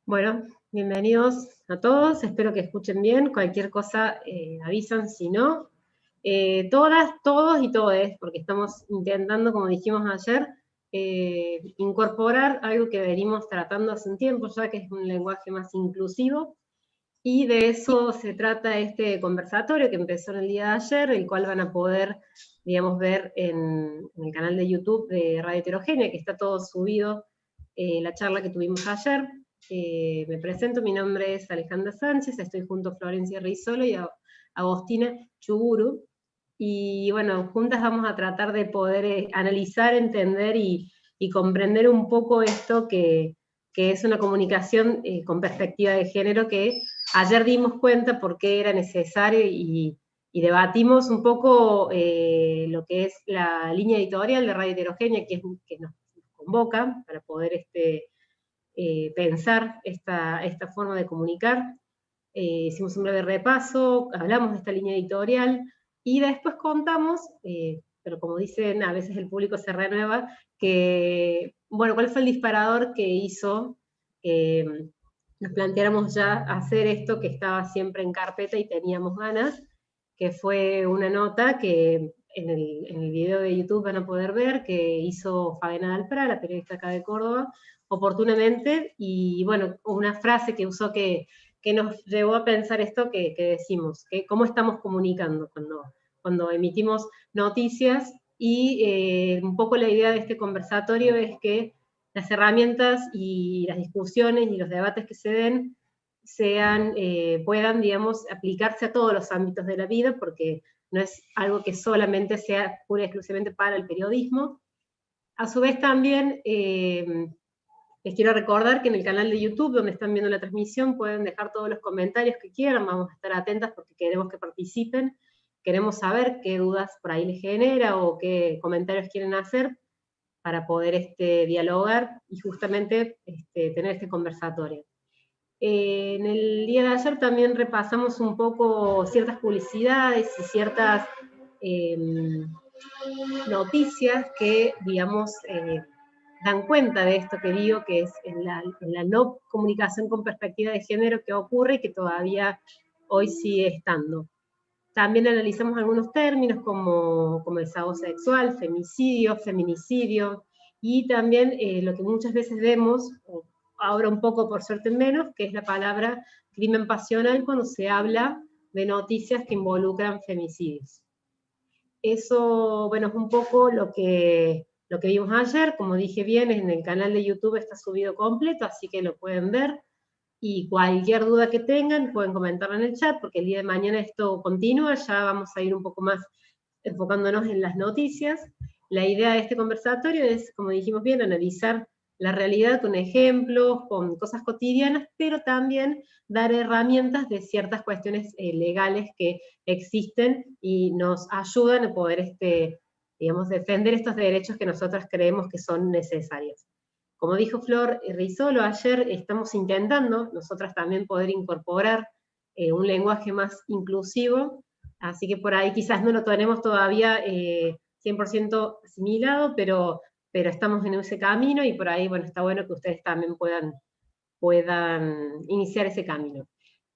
Bueno, bienvenidos a todos, espero que escuchen bien, cualquier cosa avisan si no. Todas, todos y todes, porque estamos intentando, como dijimos ayer, incorporar algo que venimos tratando hace un tiempo ya, que es un lenguaje más inclusivo, y de eso se trata este conversatorio que empezó en el día de ayer, el cual van a poder, digamos, ver en el canal de YouTube de Radio Heterogénea, que está todo subido, la charla que tuvimos ayer. Me presento, mi nombre es Alejandra Sánchez, estoy junto a Florencia Rizolo y a Agostina Chuguru, y bueno, juntas vamos a tratar de poder analizar, entender y comprender un poco esto que es una comunicación con perspectiva de género, que ayer dimos cuenta por qué era necesario y debatimos un poco lo que es la línea editorial de Radio Heterogénea, que nos convoca para poder pensar esta forma de comunicar. Hicimos un breve repaso, hablamos de esta línea editorial, y después contamos, pero como dicen, a veces el público se renueva, que, bueno, ¿cuál fue el disparador que hizo nos planteáramos ya hacer esto que estaba siempre en carpeta y teníamos ganas? Que fue una nota que en el video de YouTube van a poder ver, que hizo Fabiana Dalpra, la periodista acá de Córdoba, oportunamente, y bueno, una frase que usó que nos llevó a pensar esto que decimos, que cómo estamos comunicando cuando emitimos noticias, y un poco la idea de este conversatorio es que las herramientas y las discusiones y los debates que se den puedan, digamos, aplicarse a todos los ámbitos de la vida, porque no es algo que solamente sea pura y exclusivamente para el periodismo. A su vez también les quiero recordar que en el canal de YouTube, donde están viendo la transmisión, pueden dejar todos los comentarios que quieran, vamos a estar atentas porque queremos que participen, queremos saber qué dudas por ahí les genera o qué comentarios quieren hacer para poder dialogar y justamente tener este conversatorio. En el día de ayer también repasamos un poco ciertas publicidades y ciertas noticias que, digamos, dan cuenta de esto que digo, que es en la no comunicación con perspectiva de género que ocurre y que todavía hoy sigue estando. También analizamos algunos términos como desahogo sexual, femicidio, feminicidio, y también lo que muchas veces vemos, ahora un poco por suerte menos, que es la palabra crimen pasional cuando se habla de noticias que involucran femicidios. Eso, bueno, es un poco lo que vimos ayer. Como dije bien, en el canal de YouTube está subido completo, así que lo pueden ver, y cualquier duda que tengan pueden comentarla en el chat, porque el día de mañana esto continúa, ya vamos a ir un poco más enfocándonos en las noticias. La idea de este conversatorio es, como dijimos bien, analizar la realidad con ejemplos, con cosas cotidianas, pero también dar herramientas de ciertas cuestiones legales que existen y nos ayudan a poder, digamos, defender estos derechos que nosotras creemos que son necesarios. Como dijo Flor Rizolo ayer, estamos intentando nosotras también poder incorporar un lenguaje más inclusivo, así que por ahí quizás no lo tenemos todavía 100% asimilado, pero estamos en ese camino, y por ahí, bueno, está bueno que ustedes también puedan iniciar ese camino.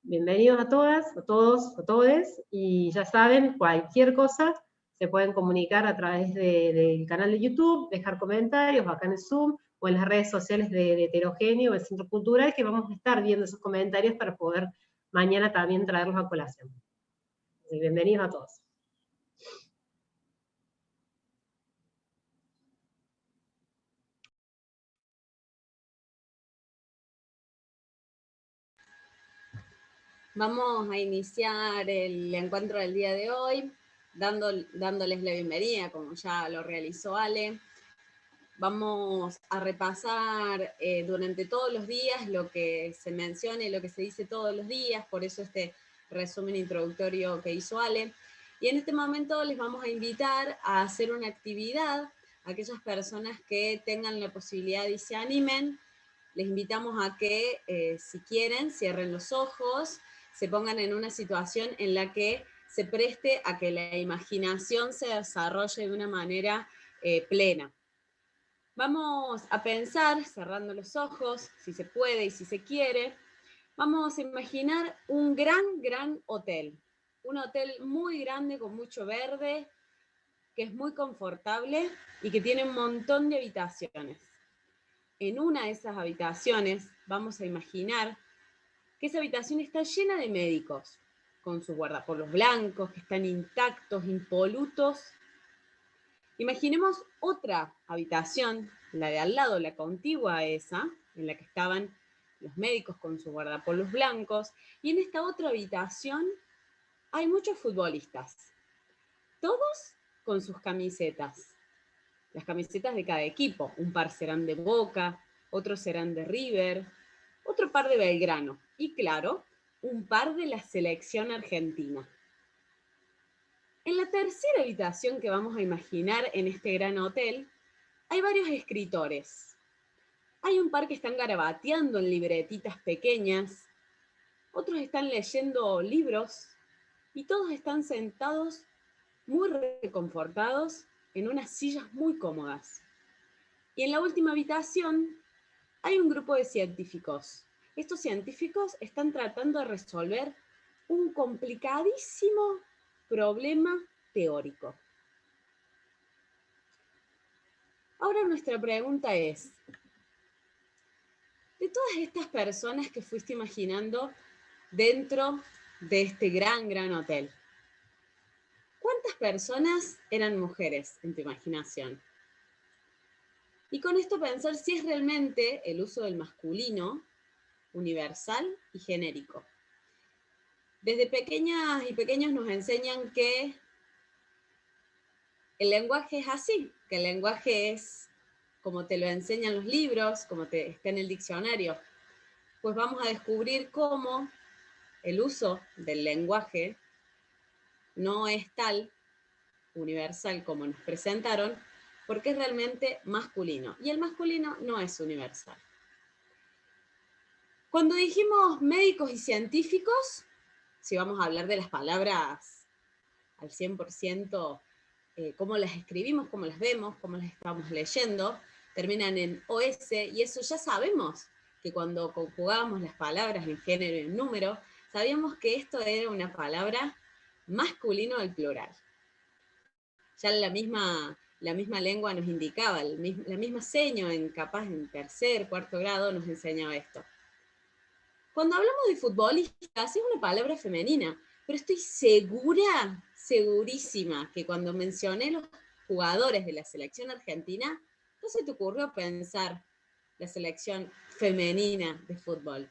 bienvenidos a todas, a todos, a todes, y ya saben, cualquier cosa se pueden comunicar a través del canal de YouTube, dejar comentarios acá en el Zoom, o en las redes sociales de Heterogéneo, del Centro Cultural, que vamos a estar viendo esos comentarios para poder mañana también traerlos a colación. Así, bienvenidos a todos. Vamos a iniciar el encuentro del día de hoy, dándoles la bienvenida, como ya lo realizó Ale. Vamos a repasar durante todos los días lo que se menciona y lo que se dice todos los días, por eso este resumen introductorio que hizo Ale. Y en este momento les vamos a invitar a hacer una actividad. Aquellas personas que tengan la posibilidad y se animen, les invitamos a que, si quieren, cierren los ojos, se pongan en una situación en la que se preste a que la imaginación se desarrolle de una manera plena. Vamos a pensar, cerrando los ojos, si se puede y si se quiere, vamos a imaginar un gran hotel. Un hotel muy grande con mucho verde, que es muy confortable y que tiene un montón de habitaciones. En una de esas habitaciones vamos a imaginar que esa habitación está llena de médicos, con sus guardapolos blancos, que están intactos, impolutos. Imaginemos otra habitación, la de al lado, la contigua a esa, en la que estaban los médicos con sus guardapolos blancos, y en esta otra habitación hay muchos futbolistas, todos con sus camisetas. Las camisetas de cada equipo, un par serán de Boca, otros serán de River, otro par de Belgrano, y claro, un par de la selección argentina. En la tercera habitación que vamos a imaginar en este gran hotel, hay varios escritores. Hay un par que están garabateando en libretitas pequeñas, otros están leyendo libros, y todos están sentados muy reconfortados en unas sillas muy cómodas. Y en la última habitación hay un grupo de científicos. Estos científicos están tratando de resolver un complicadísimo problema teórico. Ahora nuestra pregunta es, de todas estas personas que fuiste imaginando dentro de este gran hotel, ¿cuántas personas eran mujeres en tu imaginación? Y con esto pensar si es realmente el uso del masculino universal y genérico. Desde pequeñas y pequeños nos enseñan que el lenguaje es así, que el lenguaje es como te lo enseñan los libros, como está en el diccionario. Pues vamos a descubrir cómo el uso del lenguaje no es tal universal como nos presentaron, porque es realmente masculino. Y el masculino no es universal. Cuando dijimos médicos y científicos, si vamos a hablar de las palabras al 100%, cómo las escribimos, cómo las vemos, cómo las estamos leyendo, terminan en OS, y eso ya sabemos, que cuando conjugábamos las palabras en género y en número, sabíamos que esto era una palabra masculino del plural. Ya la misma lengua nos indicaba, la misma seño capaz en tercer, cuarto grado nos enseñaba esto. Cuando hablamos de futbolistas, es una palabra femenina, pero estoy segura, segurísima, que cuando mencioné los jugadores de la selección argentina, no se te ocurrió pensar la selección femenina de fútbol.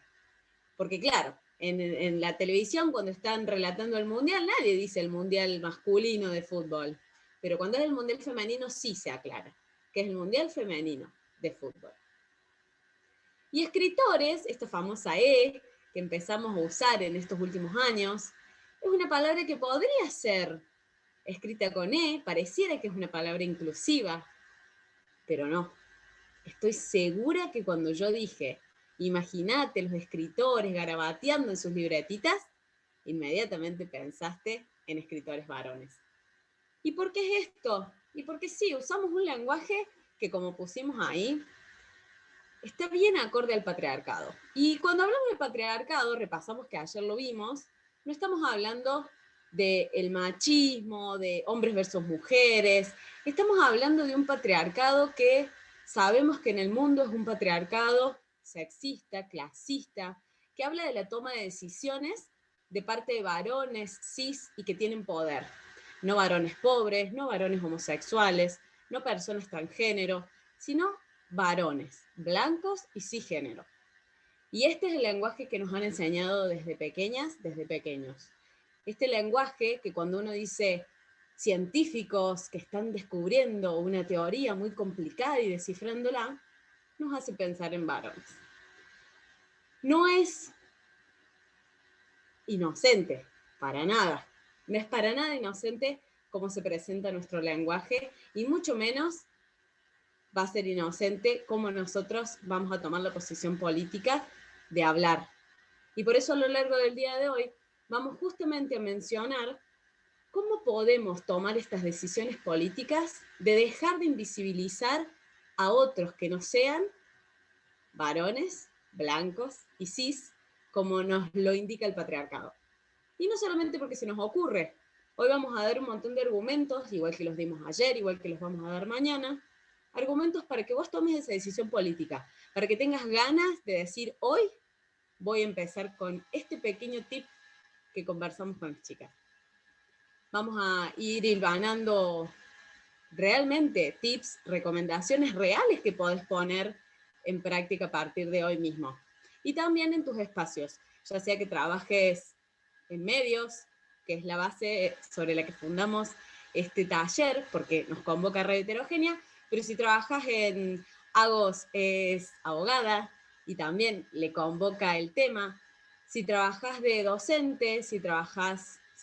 Porque claro, en la televisión cuando están relatando el mundial, nadie dice el mundial masculino de fútbol. Pero cuando es el mundial femenino sí se aclara, que es el mundial femenino de fútbol. Y escritores, esta famosa E, que empezamos a usar en estos últimos años, es una palabra que podría ser escrita con E, pareciera que es una palabra inclusiva, pero no. Estoy segura que cuando yo dije, imagínate los escritores garabateando en sus libretitas, inmediatamente pensaste en escritores varones. ¿Y por qué es esto? Y porque sí, usamos un lenguaje que, como pusimos ahí, está bien acorde al patriarcado. Y cuando hablamos del patriarcado, repasamos que ayer lo vimos, no estamos hablando del machismo, de hombres versus mujeres, estamos hablando de un patriarcado que sabemos que en el mundo es un patriarcado sexista, clasista, que habla de la toma de decisiones de parte de varones cis y que tienen poder. No varones pobres, no varones homosexuales, no personas transgénero, sino varones, blancos y cisgénero. Y este es el lenguaje que nos han enseñado desde pequeñas, desde pequeños. Este lenguaje que cuando uno dice científicos que están descubriendo una teoría muy complicada y descifrándola, nos hace pensar en varones. No es inocente, para nada. No es para nada inocente cómo se presenta nuestro lenguaje y mucho menos va a ser inocente cómo nosotros vamos a tomar la posición política de hablar. Y por eso a lo largo del día de hoy vamos justamente a mencionar cómo podemos tomar estas decisiones políticas de dejar de invisibilizar a otros que no sean varones, blancos y cis, como nos lo indica el patriarcado. Y no solamente porque se nos ocurre. Hoy vamos a dar un montón de argumentos, igual que los dimos ayer, igual que los vamos a dar mañana, argumentos para que vos tomes esa decisión política, para que tengas ganas de decir, hoy voy a empezar con este pequeño tip que conversamos con las chicas. Vamos a ir hilvanando realmente tips, recomendaciones reales que podés poner en práctica a partir de hoy mismo. Y también en tus espacios, ya sea que trabajes en medios, que es la base sobre la que fundamos este taller, porque nos convoca Red Heterogénea, pero si trabajas en Agos es abogada y también le convoca el tema. Si trabajas de docente, si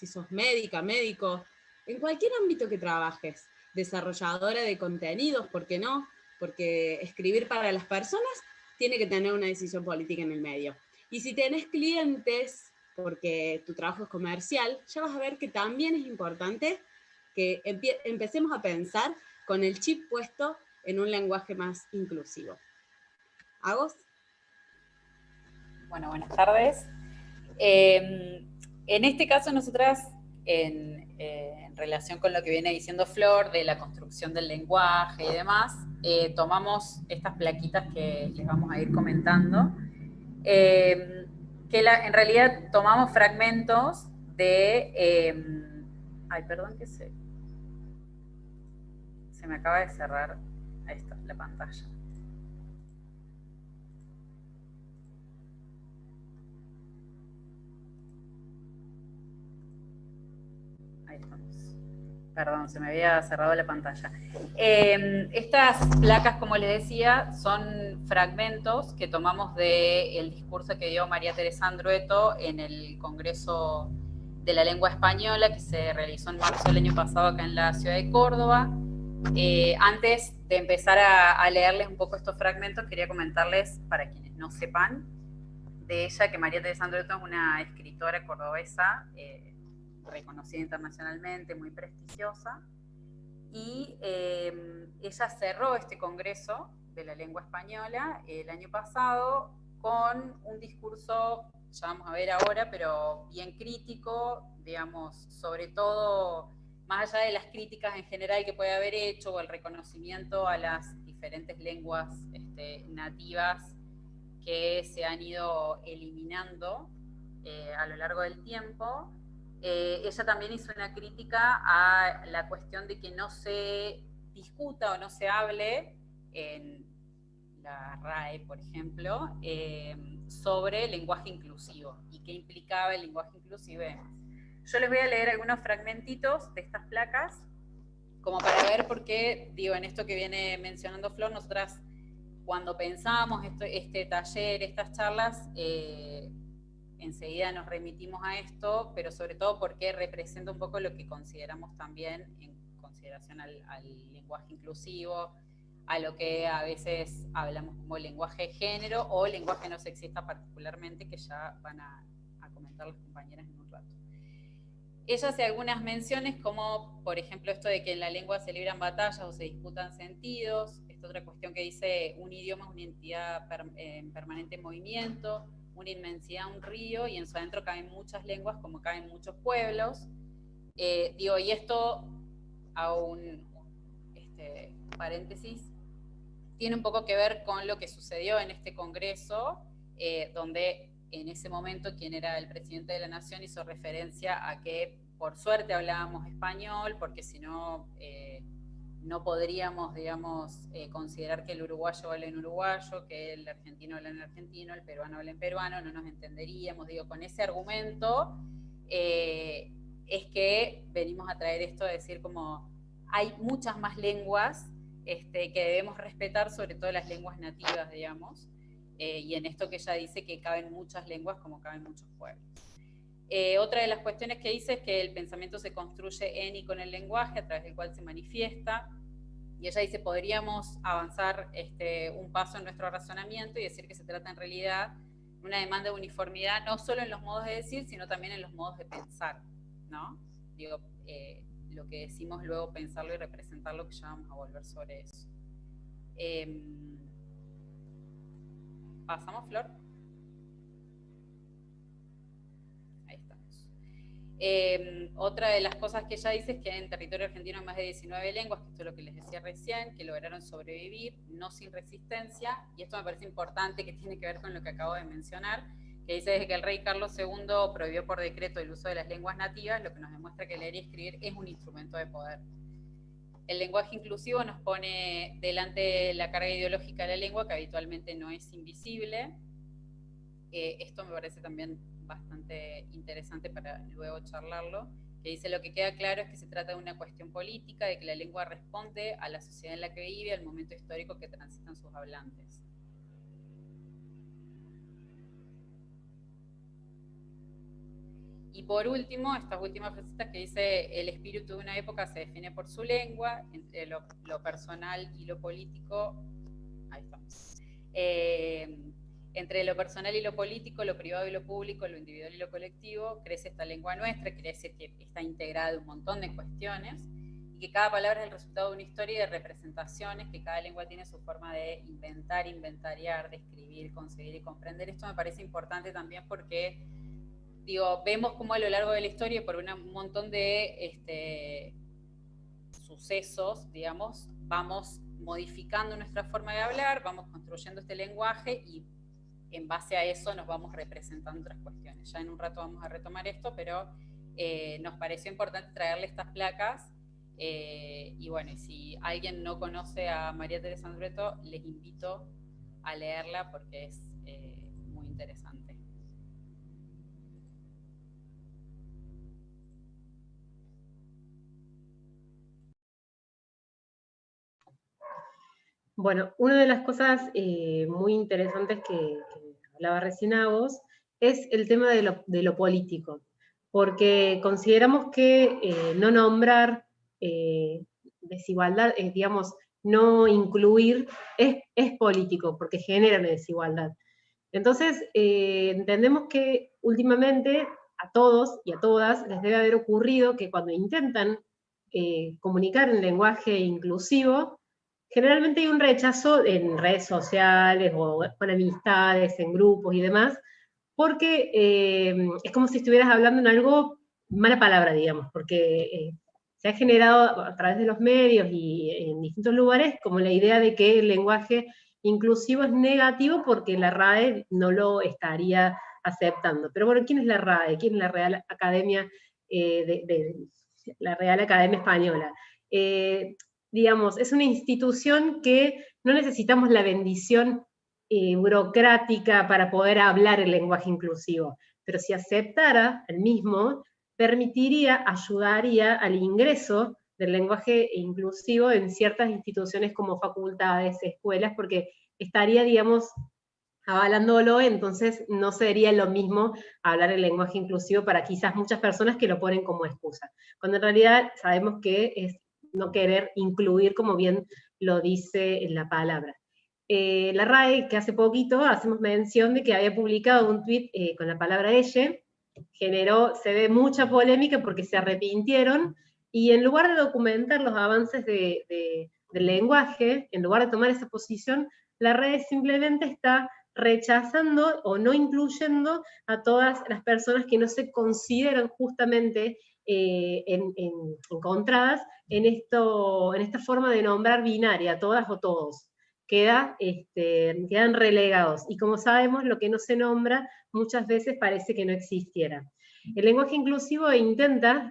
sos médica, médico, en cualquier ámbito que trabajes, desarrolladora de contenidos, ¿por qué no? Porque escribir para las personas tiene que tener una decisión política en el medio. Y si tenés clientes, porque tu trabajo es comercial, ya vas a ver que también es importante que empecemos a pensar con el chip puesto en un lenguaje más inclusivo. ¿Agos? Bueno, buenas tardes. En este caso, nosotras, en relación con lo que viene diciendo Flor, de la construcción del lenguaje y demás, tomamos estas plaquitas que les vamos a ir comentando, que en realidad tomamos fragmentos de... ay, perdón que se me acaba de cerrar la pantalla. Ahí estamos. Perdón, se me había cerrado la pantalla. Estas placas, como les decía, son fragmentos que tomamos del discurso que dio María Teresa Andrueto en el Congreso de la Lengua Española, que se realizó en marzo del año pasado acá en la ciudad de Córdoba. Antes de empezar a leerles un poco estos fragmentos, quería comentarles, para quienes no sepan, de ella, que María Teresa Andrueto es una escritora cordobesa, reconocida internacionalmente, muy prestigiosa, y ella cerró este Congreso de la Lengua Española el año pasado con un discurso, ya vamos a ver ahora, pero bien crítico, digamos, sobre todo, más allá de las críticas en general que puede haber hecho, o el reconocimiento a las diferentes lenguas nativas que se han ido eliminando a lo largo del tiempo. Ella también hizo una crítica a la cuestión de que no se discuta o no se hable en la RAE, por ejemplo, sobre lenguaje inclusivo y qué implicaba el lenguaje inclusivo. Yo les voy a leer algunos fragmentitos de estas placas, como para ver por qué, digo, en esto que viene mencionando Flor, nosotras cuando pensamos este taller, estas charlas, enseguida nos remitimos a esto, pero sobre todo porque representa un poco lo que consideramos también en consideración al lenguaje inclusivo, a lo que a veces hablamos como lenguaje de género o lenguaje no sexista particularmente, que ya van a comentar las compañeras en un rato. Ella hace algunas menciones como, por ejemplo, esto de que en la lengua se libran batallas o se disputan sentidos. esta otra cuestión que dice, un idioma es una entidad en permanente movimiento, una inmensidad, un río, y en su adentro caben muchas lenguas como caben muchos pueblos. Y esto, hago un paréntesis, tiene un poco que ver con lo que sucedió en este congreso, donde en ese momento quien era el presidente de la Nación hizo referencia a que por suerte hablábamos español, porque si no, no podríamos, digamos, considerar que el uruguayo habla en uruguayo, que el argentino habla en argentino, el peruano habla en peruano, no nos entenderíamos. Digo, con ese argumento es que venimos a traer esto de decir como hay muchas más lenguas que debemos respetar, sobre todo las lenguas nativas, digamos, y en esto que ella dice que caben muchas lenguas como caben muchos pueblos. Otra de las cuestiones que dice es que el pensamiento se construye en y con el lenguaje a través del cual se manifiesta, y ella dice podríamos avanzar un paso en nuestro razonamiento y decir que se trata en realidad de una demanda de uniformidad no solo en los modos de decir, sino también en los modos de pensar, ¿no? Digo, lo que decimos luego pensarlo y representarlo, que ya vamos a volver sobre eso. ¿Pasamos, Flor? Ahí estamos. Otra de las cosas que ella dice es que en territorio argentino hay más de 19 lenguas, que esto es lo que les decía recién, que lograron sobrevivir, no sin resistencia, y esto me parece importante, que tiene que ver con lo que acabo de mencionar, que dice desde que el rey Carlos II prohibió por decreto el uso de las lenguas nativas, lo que nos demuestra que leer y escribir es un instrumento de poder. El lenguaje inclusivo nos pone delante la carga ideológica de la lengua, que habitualmente no es invisible. Esto me parece también bastante interesante para luego charlarlo, que dice lo que queda claro es que se trata de una cuestión política, de que la lengua responde a la sociedad en la que vive, al momento histórico que transitan sus hablantes. Y por último, estas últimas frasitas que dice, el espíritu de una época se define por su lengua, entre lo personal y lo político, ahí estamos. Entre lo personal y lo político, lo privado y lo público, lo individual y lo colectivo, crece esta lengua nuestra, quiere decir que está integrada de un montón de cuestiones, y que cada palabra es el resultado de una historia y de representaciones, que cada lengua tiene su forma de inventar, inventariar, de escribir, concebir y comprender. Esto me parece importante también porque digo, vemos cómo a lo largo de la historia, por un montón de sucesos, digamos, vamos modificando nuestra forma de hablar, vamos construyendo este lenguaje y en base a eso nos vamos representando otras cuestiones. Ya en un rato vamos a retomar esto, pero nos pareció importante traerle estas placas. Y bueno, si alguien no conoce a María Teresa Andrueto, les invito a leerla porque es muy interesante. Bueno, una de las cosas muy interesantes que hablaba recién a vos es el tema de lo político, porque consideramos que no nombrar desigualdad, digamos, no incluir, es político, porque genera una desigualdad. Entonces, entendemos que últimamente a todos y a todas les debe haber ocurrido que cuando intentan comunicar en lenguaje inclusivo, generalmente hay un rechazo en redes sociales o con amistades, en grupos y demás, porque es como si estuvieras hablando en algo, mala palabra, digamos, porque se ha generado a través de los medios y en distintos lugares como la idea de que el lenguaje inclusivo es negativo porque la RAE no lo estaría aceptando. Pero bueno, ¿quién es la RAE? ¿Quién es la Real Academia, la Real Academia Española? Digamos, es una institución que no necesitamos la bendición burocrática para poder hablar el lenguaje inclusivo, pero si aceptara el mismo, permitiría, ayudaría al ingreso del lenguaje inclusivo en ciertas instituciones como facultades, escuelas, porque estaría, digamos, avalándolo, entonces no sería lo mismo hablar el lenguaje inclusivo para quizás muchas personas que lo ponen como excusa, cuando en realidad sabemos que es no querer incluir, como bien lo dice en la palabra. La RAE, que hace poquito hacemos mención de que había publicado un tuit con la palabra ella, se ve mucha polémica porque se arrepintieron, y en lugar de documentar los avances de del lenguaje, en lugar de tomar esa posición, la red simplemente está rechazando o no incluyendo a todas las personas que no se consideran justamente encontradas en esta forma de nombrar binaria, todas o todos. Quedan relegados. Y como sabemos, lo que no se nombra muchas veces parece que no existiera. El lenguaje inclusivo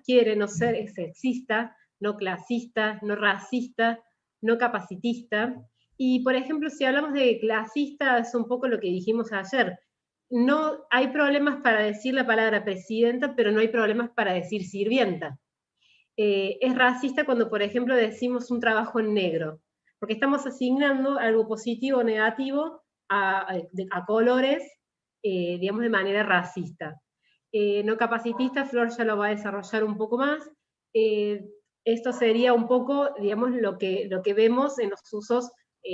quiere no ser sexista, no clasista, no racista, no capacitista. Y, por ejemplo, si hablamos de clasista, es un poco lo que dijimos ayer. No hay problemas para decir la palabra presidenta, pero no hay problemas para decir sirvienta. Es racista cuando, por ejemplo, decimos un trabajo en negro, porque estamos asignando algo positivo o negativo a colores, digamos, de manera racista. No capacitista, Flor ya lo va a desarrollar un poco más. Esto sería un poco, digamos, lo que vemos en los usos.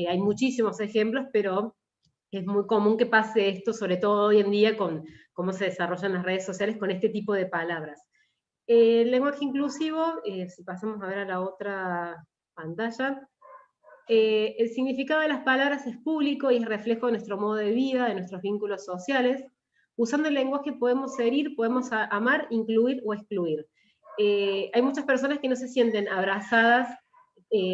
Hay muchísimos ejemplos, pero es muy común que pase esto, sobre todo hoy en día, con cómo se desarrollan las redes sociales con este tipo de palabras. El lenguaje inclusivo, si pasamos a ver a la otra pantalla, el significado de las palabras es público y es reflejo de nuestro modo de vida, de nuestros vínculos sociales. Usando el lenguaje podemos herir, podemos amar, incluir o excluir. Hay muchas personas que no se sienten abrazadas,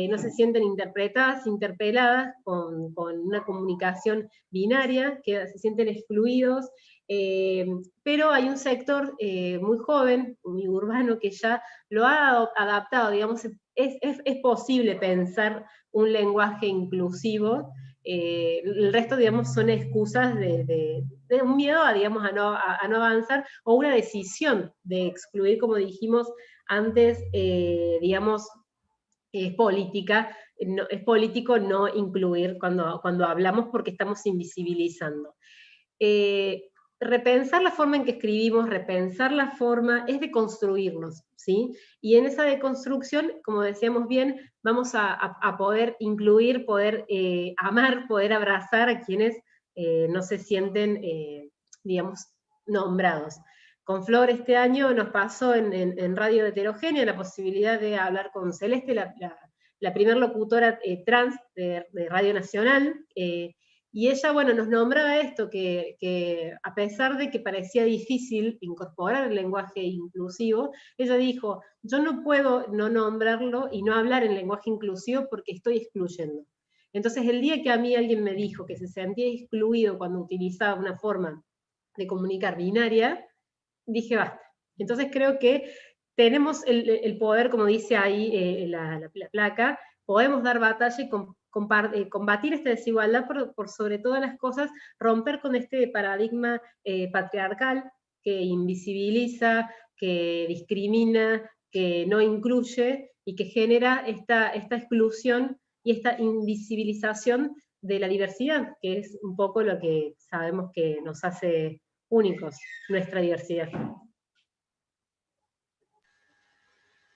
no se sienten interpretadas, interpeladas con una comunicación binaria, que se sienten excluidos, pero hay un sector muy joven, muy urbano, que ya lo ha adaptado, digamos, es posible pensar un lenguaje inclusivo. El resto, digamos, son excusas de un miedo digamos, a no avanzar, o una decisión de excluir, como dijimos antes, digamos, es política, es político no incluir cuando hablamos, porque estamos invisibilizando. Repensar la forma en que escribimos, repensar la forma, es de construirnos, ¿sí? Y en esa deconstrucción, como decíamos bien, vamos a poder incluir, poder amar, poder abrazar a quienes no se sienten, digamos, nombrados. Con Flor este año nos pasó en Radio Heterogénea la posibilidad de hablar con Celeste, la primer locutora trans de Radio Nacional, y ella, bueno, nos nombraba esto, que a pesar de que parecía difícil incorporar el lenguaje inclusivo, ella dijo, yo no puedo no nombrarlo y no hablar en lenguaje inclusivo porque estoy excluyendo. Entonces, el día que a mí alguien me dijo que se sentía excluido cuando utilizaba una forma de comunicar binaria, dije, basta. Entonces creo que tenemos el poder, como dice ahí la placa, podemos dar batalla y combatir esta desigualdad por sobre todas las cosas, romper con este paradigma patriarcal que invisibiliza, que discrimina, que no incluye y que genera esta exclusión y esta invisibilización de la diversidad, que es un poco lo que sabemos que nos hace únicos, nuestra diversidad.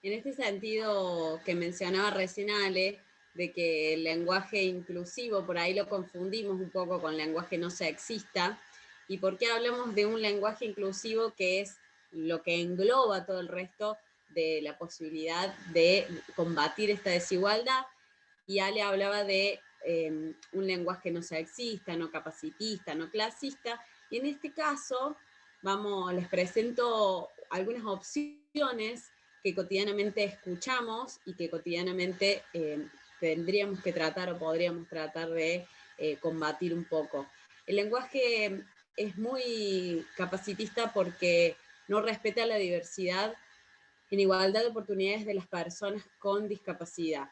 En este sentido que mencionaba recién Ale, de que el lenguaje inclusivo, por ahí lo confundimos un poco con lenguaje no sexista, y por qué hablamos de un lenguaje inclusivo que es lo que engloba todo el resto de la posibilidad de combatir esta desigualdad, y Ale hablaba de un lenguaje no sexista, no capacitista, no clasista, y en este caso, les presento algunas opciones que cotidianamente escuchamos y que cotidianamente tendríamos que tratar o podríamos tratar de combatir un poco. El lenguaje es muy capacitista porque no respeta la diversidad en igualdad de oportunidades de las personas con discapacidad.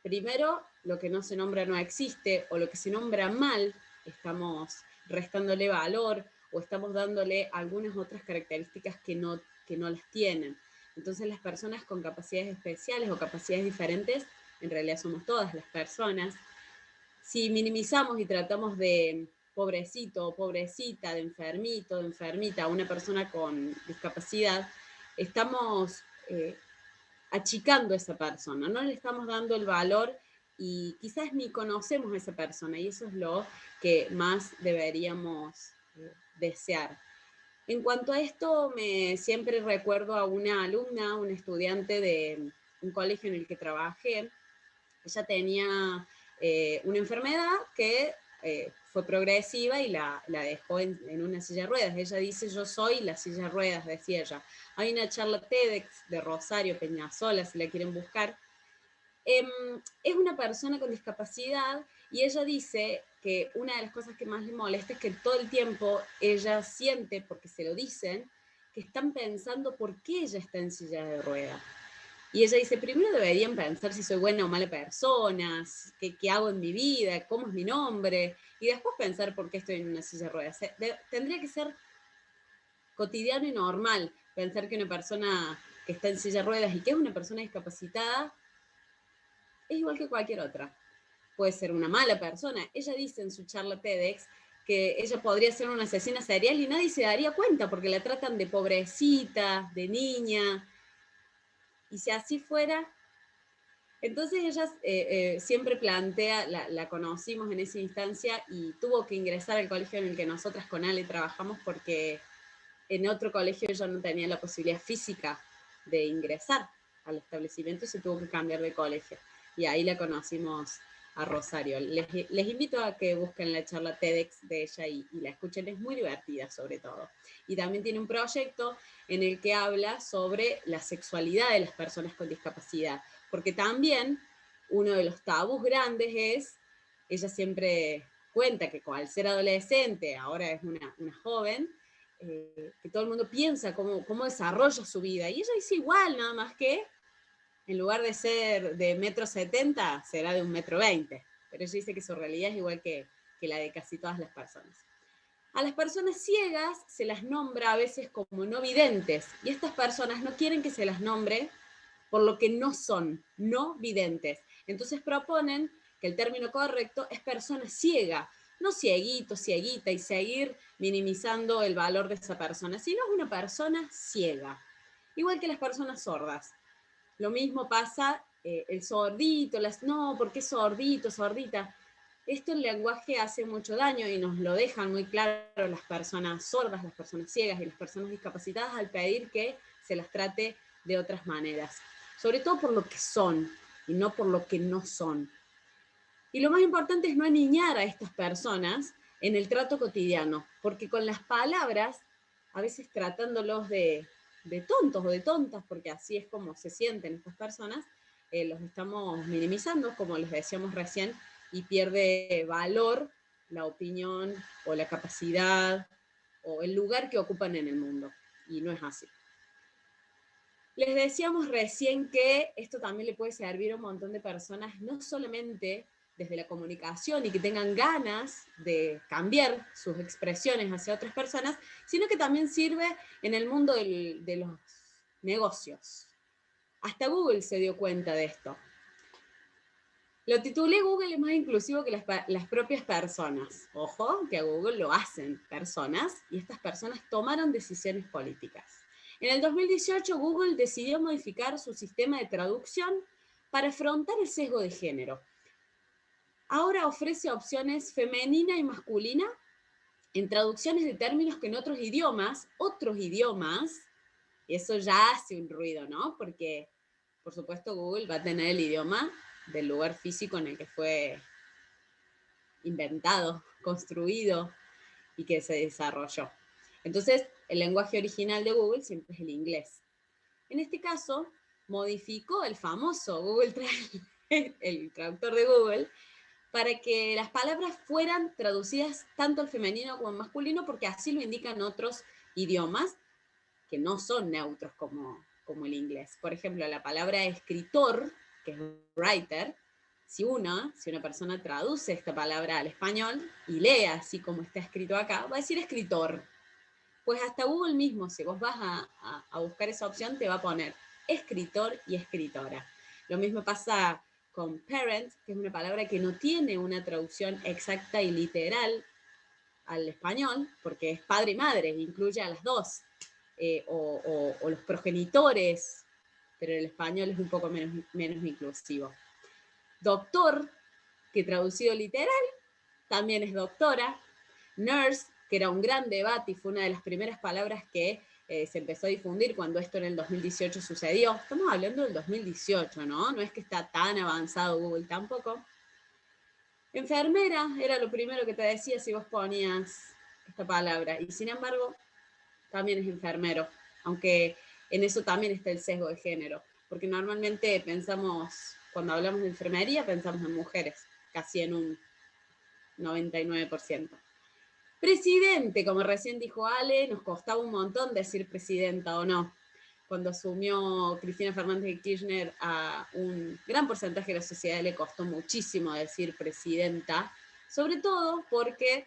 Primero, lo que no se nombra no existe, o lo que se nombra mal, estamos restándole valor o estamos dándole algunas otras características que no las tienen. Entonces las personas con capacidades especiales o capacidades diferentes, en realidad somos todas las personas. Si minimizamos y tratamos de pobrecito o pobrecita, de enfermito, de enfermita, a una persona con discapacidad, estamos achicando a esa persona, no le estamos dando el valor y quizás ni conocemos a esa persona, y eso es lo que más deberíamos desear. En cuanto a esto, siempre recuerdo a una alumna, una estudiante de un colegio en el que trabajé, Ella tenía una enfermedad que fue progresiva y la dejó en una silla de ruedas. Ella dice, yo soy la silla de ruedas, decía ella. Hay una charla TEDx de Rosario Peñasola, si la quieren buscar. Es una persona con discapacidad y ella dice que una de las cosas que más le molesta es que todo el tiempo ella siente, porque se lo dicen, que están pensando por qué ella está en silla de ruedas. Y ella dice, primero deberían pensar si soy buena o mala persona, qué hago en mi vida, cómo es mi nombre, y después pensar por qué estoy en una silla de ruedas. Tendría que ser cotidiano y normal pensar que una persona que está en silla de ruedas y que es una persona discapacitada es igual que cualquier otra. Puede ser una mala persona. Ella dice en su charla TEDx que ella podría ser una asesina serial y nadie se daría cuenta porque la tratan de pobrecita, de niña. Y si así fuera... Entonces ella siempre plantea, la conocimos en esa instancia y tuvo que ingresar al colegio en el que nosotras con Ale trabajamos porque en otro colegio ella no tenía la posibilidad física de ingresar al establecimiento y se tuvo que cambiar de colegio. Y ahí la conocimos a Rosario. Les invito a que busquen la charla TEDx de ella y la escuchen, es muy divertida sobre todo. Y también tiene un proyecto en el que habla sobre la sexualidad de las personas con discapacidad, porque también uno de los tabús grandes es, ella siempre cuenta que al ser adolescente, ahora es una joven, que todo el mundo piensa cómo desarrolla su vida, y ella dice igual, nada más que en lugar de ser de 1,70 m, será de 1,20 m, pero ella dice que su realidad es igual que la de casi todas las personas. A las personas ciegas se las nombra a veces como no videntes, y estas personas no quieren que se las nombre por lo que no son, no videntes. Entonces proponen que el término correcto es persona ciega, no cieguito, cieguita, y seguir minimizando el valor de esa persona, sino es una persona ciega. Igual que las personas sordas. Lo mismo pasa el sordito, no, ¿por qué sordito, sordita? Esto el lenguaje hace mucho daño y nos lo dejan muy claro las personas sordas, las personas ciegas y las personas discapacitadas al pedir que se las trate de otras maneras. Sobre todo por lo que son y no por lo que no son. Y lo más importante es no aniñar a estas personas en el trato cotidiano, porque con las palabras, a veces tratándolos de tontos o de tontas, porque así es como se sienten estas personas, los estamos minimizando, como les decíamos recién, y pierde valor la opinión o la capacidad o el lugar que ocupan en el mundo. Y no es así. Les decíamos recién que esto también le puede servir a un montón de personas, no solamente desde la comunicación y que tengan ganas de cambiar sus expresiones hacia otras personas, sino que también sirve en el mundo de los negocios. Hasta Google se dio cuenta de esto. Lo titulé Google es más inclusivo que las propias personas. Ojo, que a Google lo hacen personas, y estas personas tomaron decisiones políticas. En el 2018, Google decidió modificar su sistema de traducción para afrontar el sesgo de género. Ahora ofrece opciones femenina y masculina en traducciones de términos que en otros idiomas, y eso ya hace un ruido, ¿no? Porque, por supuesto, Google va a tener el idioma del lugar físico en el que fue inventado, construido y que se desarrolló. Entonces, el lenguaje original de Google siempre es el inglés. En este caso, modificó el famoso Google Translate, el traductor de Google, para que las palabras fueran traducidas tanto al femenino como al masculino, porque así lo indican otros idiomas que no son neutros como el inglés. Por ejemplo, la palabra escritor, que es writer, si una persona traduce esta palabra al español y lee así como está escrito acá, va a decir escritor. Pues hasta Google mismo, si vos vas a buscar esa opción, te va a poner escritor y escritora. Lo mismo pasa con parent, que es una palabra que no tiene una traducción exacta y literal al español, porque es padre y madre, incluye a las dos, o los progenitores, pero el español es un poco menos inclusivo. Doctor, que traducido literal, también es doctora. Nurse, que era un gran debate y fue una de las primeras palabras que se empezó a difundir cuando esto en el 2018 sucedió. Estamos hablando del 2018, ¿no? No es que está tan avanzado Google tampoco. Enfermera era lo primero que te decía si vos ponías esta palabra, y sin embargo también es enfermero, aunque en eso también está el sesgo de género, porque normalmente pensamos, cuando hablamos de enfermería, pensamos en mujeres, casi en un 99%. Presidente, como recién dijo Ale, nos costaba un montón decir presidenta o no. Cuando asumió Cristina Fernández de Kirchner, a un gran porcentaje de la sociedad le costó muchísimo decir presidenta, sobre todo porque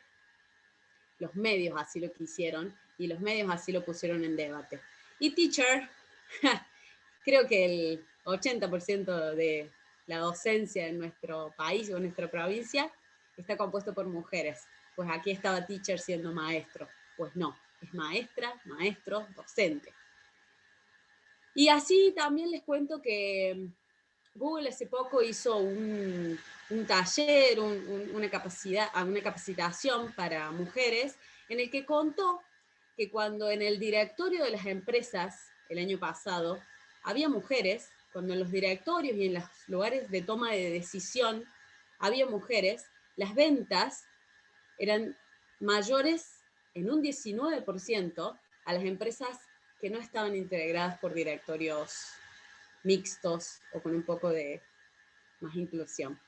los medios así lo quisieron y los medios así lo pusieron en debate. Y teacher, creo que el 80% de la docencia en nuestro país o en nuestra provincia está compuesto por mujeres. Pues aquí estaba teacher siendo maestro. Pues no, es maestra, maestro, docente. Y así también les cuento que Google hace poco hizo un taller, una capacitación para mujeres, en el que contó que cuando en el directorio de las empresas, el año pasado, había mujeres, cuando en los directorios y en los lugares de toma de decisión había mujeres, las ventas eran mayores en un 19% a las empresas que no estaban integradas por directorios mixtos o con un poco de más inclusión.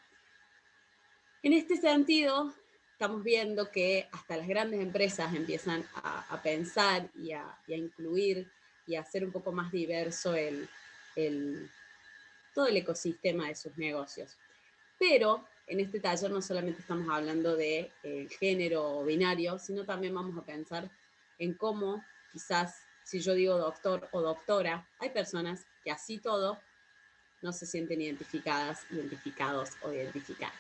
En este sentido, estamos viendo que hasta las grandes empresas empiezan a pensar y a incluir y a hacer un poco más diverso todo el ecosistema de sus negocios. Pero en este taller no solamente estamos hablando de género binario, sino también vamos a pensar en cómo quizás, si yo digo doctor o doctora, hay personas que así todo no se sienten identificadas, identificados o identificadas.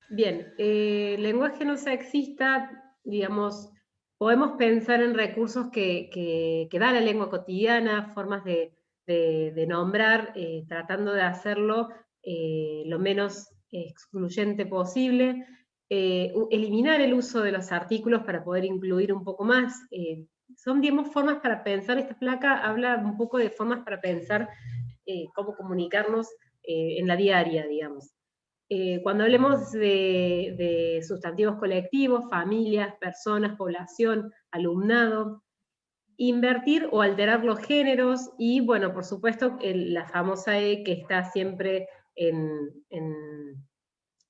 Bien, lenguaje no sexista, digamos, podemos pensar en recursos que da la lengua cotidiana, formas de nombrar, tratando de hacerlo lo menos excluyente posible, eliminar el uso de los artículos para poder incluir un poco más. Son, digamos, formas para pensar, esta placa habla un poco de formas para pensar cómo comunicarnos en la diaria, digamos. Cuando hablemos de sustantivos colectivos, familias, personas, población, alumnado, invertir o alterar los géneros y, bueno, por supuesto, la famosa E que está siempre en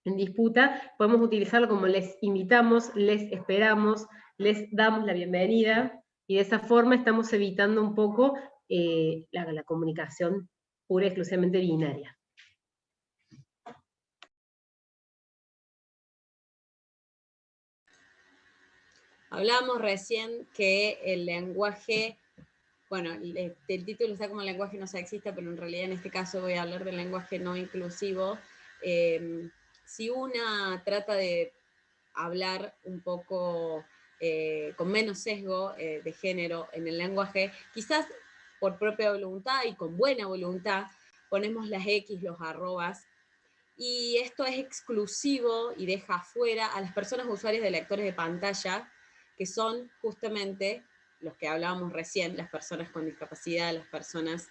disputa, podemos utilizarlo como les invitamos, les esperamos, les damos la bienvenida, y de esa forma estamos evitando un poco la comunicación pura y exclusivamente binaria. Hablamos recién que el lenguaje, bueno, el título está como lenguaje no sexista, pero en realidad en este caso voy a hablar del lenguaje no inclusivo. Si una trata de hablar un poco con menos sesgo de género en el lenguaje, quizás por propia voluntad y con buena voluntad, ponemos las X, los arrobas, y esto es exclusivo y deja afuera a las personas usuarias de lectores de pantalla, que son justamente los que hablábamos recién, las personas con discapacidad, las personas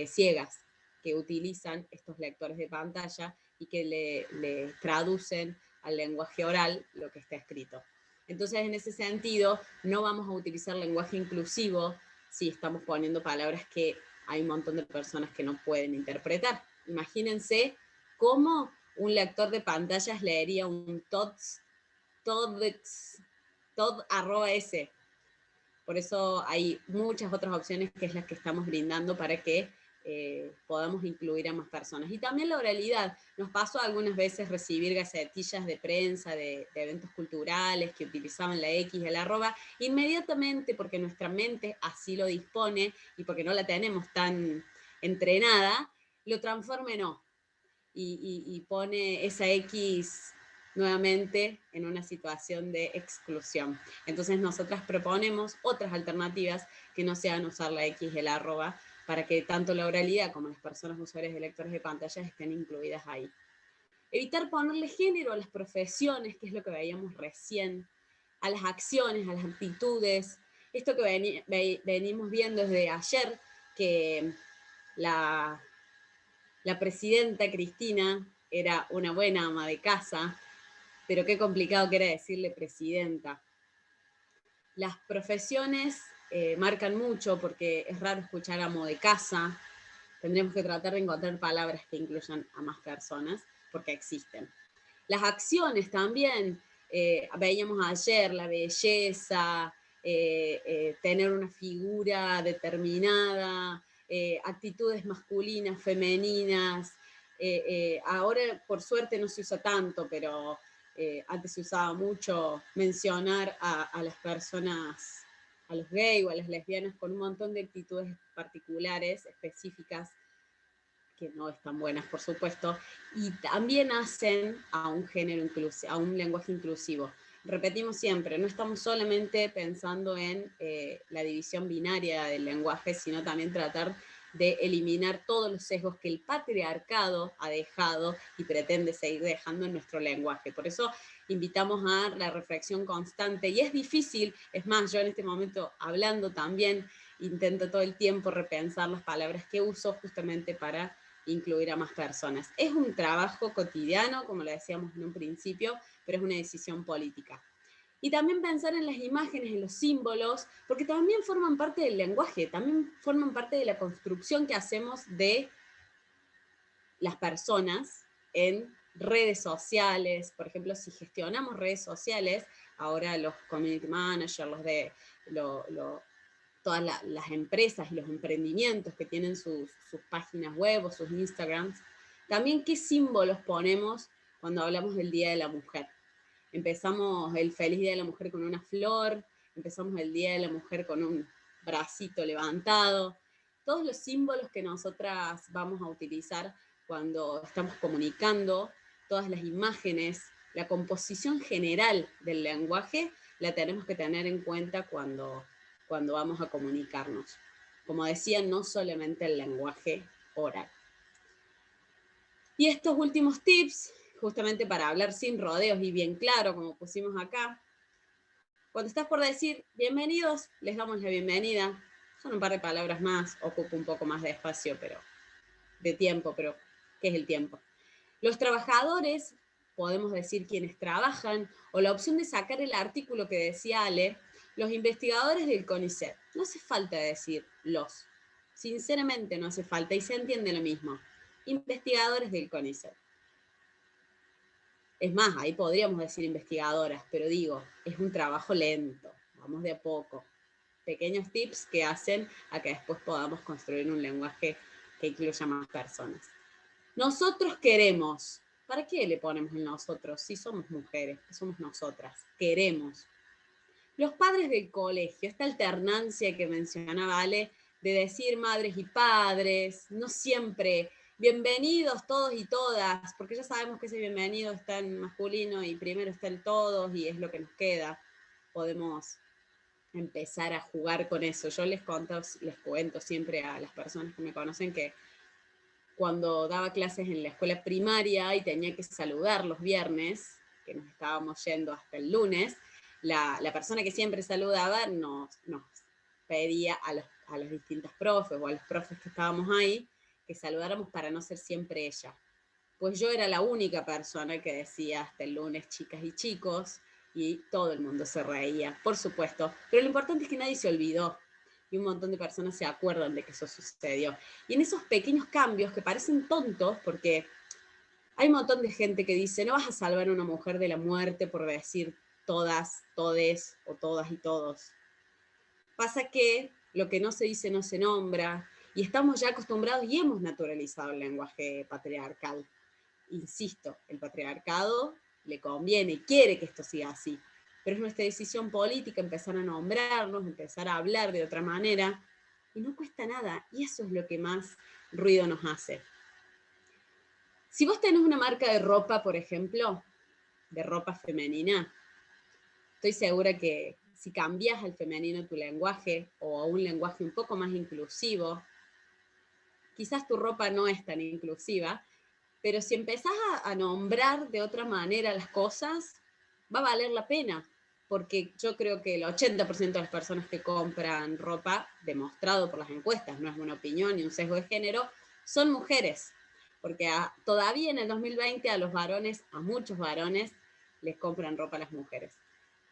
ciegas, que utilizan estos lectores de pantalla y que le traducen al lenguaje oral lo que está escrito. Entonces, en ese sentido, no vamos a utilizar lenguaje inclusivo si estamos poniendo palabras que hay un montón de personas que no pueden interpretar. Imagínense cómo un lector de pantallas leería un tod@s. Por eso hay muchas otras opciones que es las que estamos brindando para que podamos incluir a más personas. Y también la oralidad. Nos pasó algunas veces recibir gacetillas de prensa, de eventos culturales que utilizaban la X y el arroba, inmediatamente, porque nuestra mente así lo dispone y porque no la tenemos tan entrenada, lo transforma en O. Y pone esa X nuevamente en una situación de exclusión. Entonces nosotras proponemos otras alternativas que no sean usar la X y el arroba, para que tanto la oralidad como las personas usuarias de lectores de pantallas estén incluidas ahí. Evitar ponerle género a las profesiones, que es lo que veíamos recién, a las acciones, a las actitudes. Esto que venimos viendo desde ayer, que la presidenta Cristina era una buena ama de casa, pero qué complicado que era decirle presidenta. Las profesiones marcan mucho porque es raro escuchar amo de casa. Tendremos que tratar de encontrar palabras que incluyan a más personas, porque existen. Las acciones también, veíamos ayer, la belleza, tener una figura determinada, actitudes masculinas, femeninas. Ahora, por suerte, no se usa tanto, pero antes se usaba mucho mencionar a las personas, a los gays o a las lesbianas con un montón de actitudes particulares, específicas, que no están buenas, por supuesto, y también hacen a un género inclusivo, a un lenguaje inclusivo. Repetimos siempre, no estamos solamente pensando en la división binaria del lenguaje, sino también tratar de eliminar todos los sesgos que el patriarcado ha dejado y pretende seguir dejando en nuestro lenguaje. Por eso invitamos a la reflexión constante, y es difícil, es más, yo en este momento hablando también intento todo el tiempo repensar las palabras que uso justamente para incluir a más personas. Es un trabajo cotidiano, como lo decíamos en un principio, pero es una decisión política. Y también pensar en las imágenes, en los símbolos, porque también forman parte del lenguaje, también forman parte de la construcción que hacemos de las personas en redes sociales. Por ejemplo, si gestionamos redes sociales, ahora los community managers, todas las empresas y los emprendimientos que tienen sus páginas web o sus Instagrams, también qué símbolos ponemos cuando hablamos del Día de la Mujer. Empezamos el Feliz Día de la Mujer con una flor, empezamos el Día de la Mujer con un bracito levantado. Todos los símbolos que nosotras vamos a utilizar cuando estamos comunicando, todas las imágenes, la composición general del lenguaje, la tenemos que tener en cuenta cuando vamos a comunicarnos. Como decía, no solamente el lenguaje oral. Y estos últimos tips, justamente para hablar sin rodeos y bien claro, como pusimos acá, cuando estás por decir bienvenidos, les damos la bienvenida. Son un par de palabras más, ocupa un poco más de espacio, de tiempo, pero ¿qué es el tiempo? Los trabajadores, podemos decir quienes trabajan, o la opción de sacar el artículo que decía Ale, los investigadores del CONICET. No hace falta decir los. Sinceramente no hace falta, y se entiende lo mismo. Investigadores del CONICET. Es más, ahí podríamos decir investigadoras, pero digo, es un trabajo lento, vamos de a poco. Pequeños tips que hacen a que después podamos construir un lenguaje que incluya más personas. Nosotros queremos. ¿Para qué le ponemos el nosotros? Si somos mujeres, somos nosotras. Queremos. Los padres del colegio, esta alternancia que mencionaba Ale, de decir madres y padres, no siempre bienvenidos todos y todas, porque ya sabemos que ese bienvenido está en masculino y primero está el todos y es lo que nos queda. Podemos empezar a jugar con eso. Yo les cuento siempre a las personas que me conocen que cuando daba clases en la escuela primaria y tenía que saludar los viernes, que nos estábamos yendo hasta el lunes, la persona que siempre saludaba nos pedía a los distintos profes o a los profes que estábamos ahí que saludáramos para no ser siempre ella. Pues yo era la única persona que decía hasta el lunes chicas y chicos, y todo el mundo se reía, por supuesto, pero lo importante es que nadie se olvidó, y un montón de personas se acuerdan de que eso sucedió. Y en esos pequeños cambios que parecen tontos, porque hay un montón de gente que dice, no vas a salvar a una mujer de la muerte por decir todas, todes, o todas y todos. Pasa que lo que no se dice no se nombra, y estamos ya acostumbrados y hemos naturalizado el lenguaje patriarcal. Insisto, el patriarcado le conviene, quiere que esto siga así, pero es nuestra decisión política empezar a nombrarnos, empezar a hablar de otra manera, y no cuesta nada, y eso es lo que más ruido nos hace. Si vos tenés una marca de ropa, por ejemplo, de ropa femenina, estoy segura que si cambias al femenino tu lenguaje, o a un lenguaje un poco más inclusivo, quizás tu ropa no es tan inclusiva, Pero si empezás a nombrar de otra manera las cosas, va a valer la pena, porque yo creo que el 80% de las personas que compran ropa, demostrado por las encuestas, no es una opinión ni un sesgo de género, son mujeres, porque todavía en el 2020 a los varones, a muchos varones, les compran ropa a las mujeres.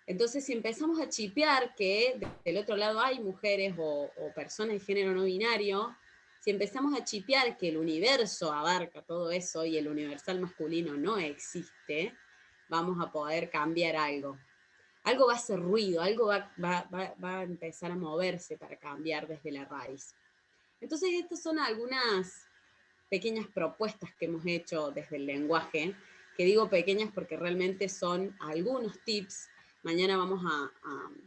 Entonces, si empezamos a chipear que del otro lado hay mujeres o personas de género no binario, si empezamos a chipear que el universo abarca todo eso y el universal masculino no existe, vamos a poder cambiar algo. Algo va a hacer ruido, algo va a empezar a moverse para cambiar desde la raíz. Entonces, estas son algunas pequeñas propuestas que hemos hecho desde el lenguaje, que digo pequeñas porque realmente son algunos tips. Mañana vamos a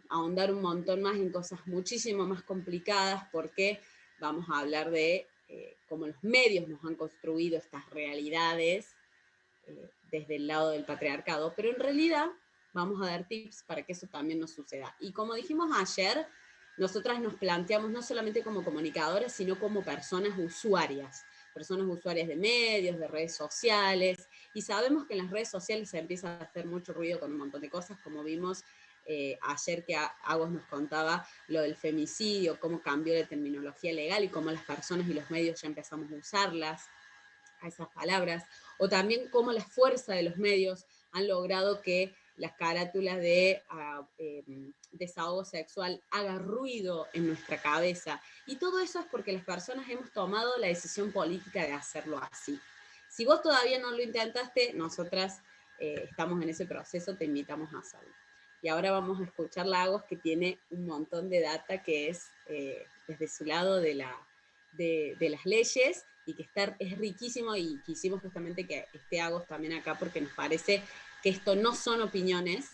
ahondar un montón más en cosas muchísimo más complicadas, porque vamos a hablar de cómo los medios nos han construido estas realidades desde el lado del patriarcado, pero en realidad vamos a dar tips para que eso también nos suceda. Y como dijimos ayer, nosotras nos planteamos no solamente como comunicadoras, sino como personas usuarias de medios, de redes sociales, y sabemos que en las redes sociales se empieza a hacer mucho ruido con un montón de cosas, como vimos ayer que Agos nos contaba lo del femicidio, cómo cambió la terminología legal y cómo las personas y los medios ya empezamos a usarlas, a esas palabras, o también cómo la fuerza de los medios han logrado que las carátulas de desahogo sexual haga ruido en nuestra cabeza. Y todo eso es porque las personas hemos tomado la decisión política de hacerlo así. Si vos todavía no lo intentaste, nosotras estamos en ese proceso, te invitamos a hacerlo. Y ahora vamos a escuchar Lagos, que tiene un montón de data que es desde su lado de las leyes, y que es riquísimo, y quisimos justamente que esté Agos también acá porque nos parece que esto no son opiniones,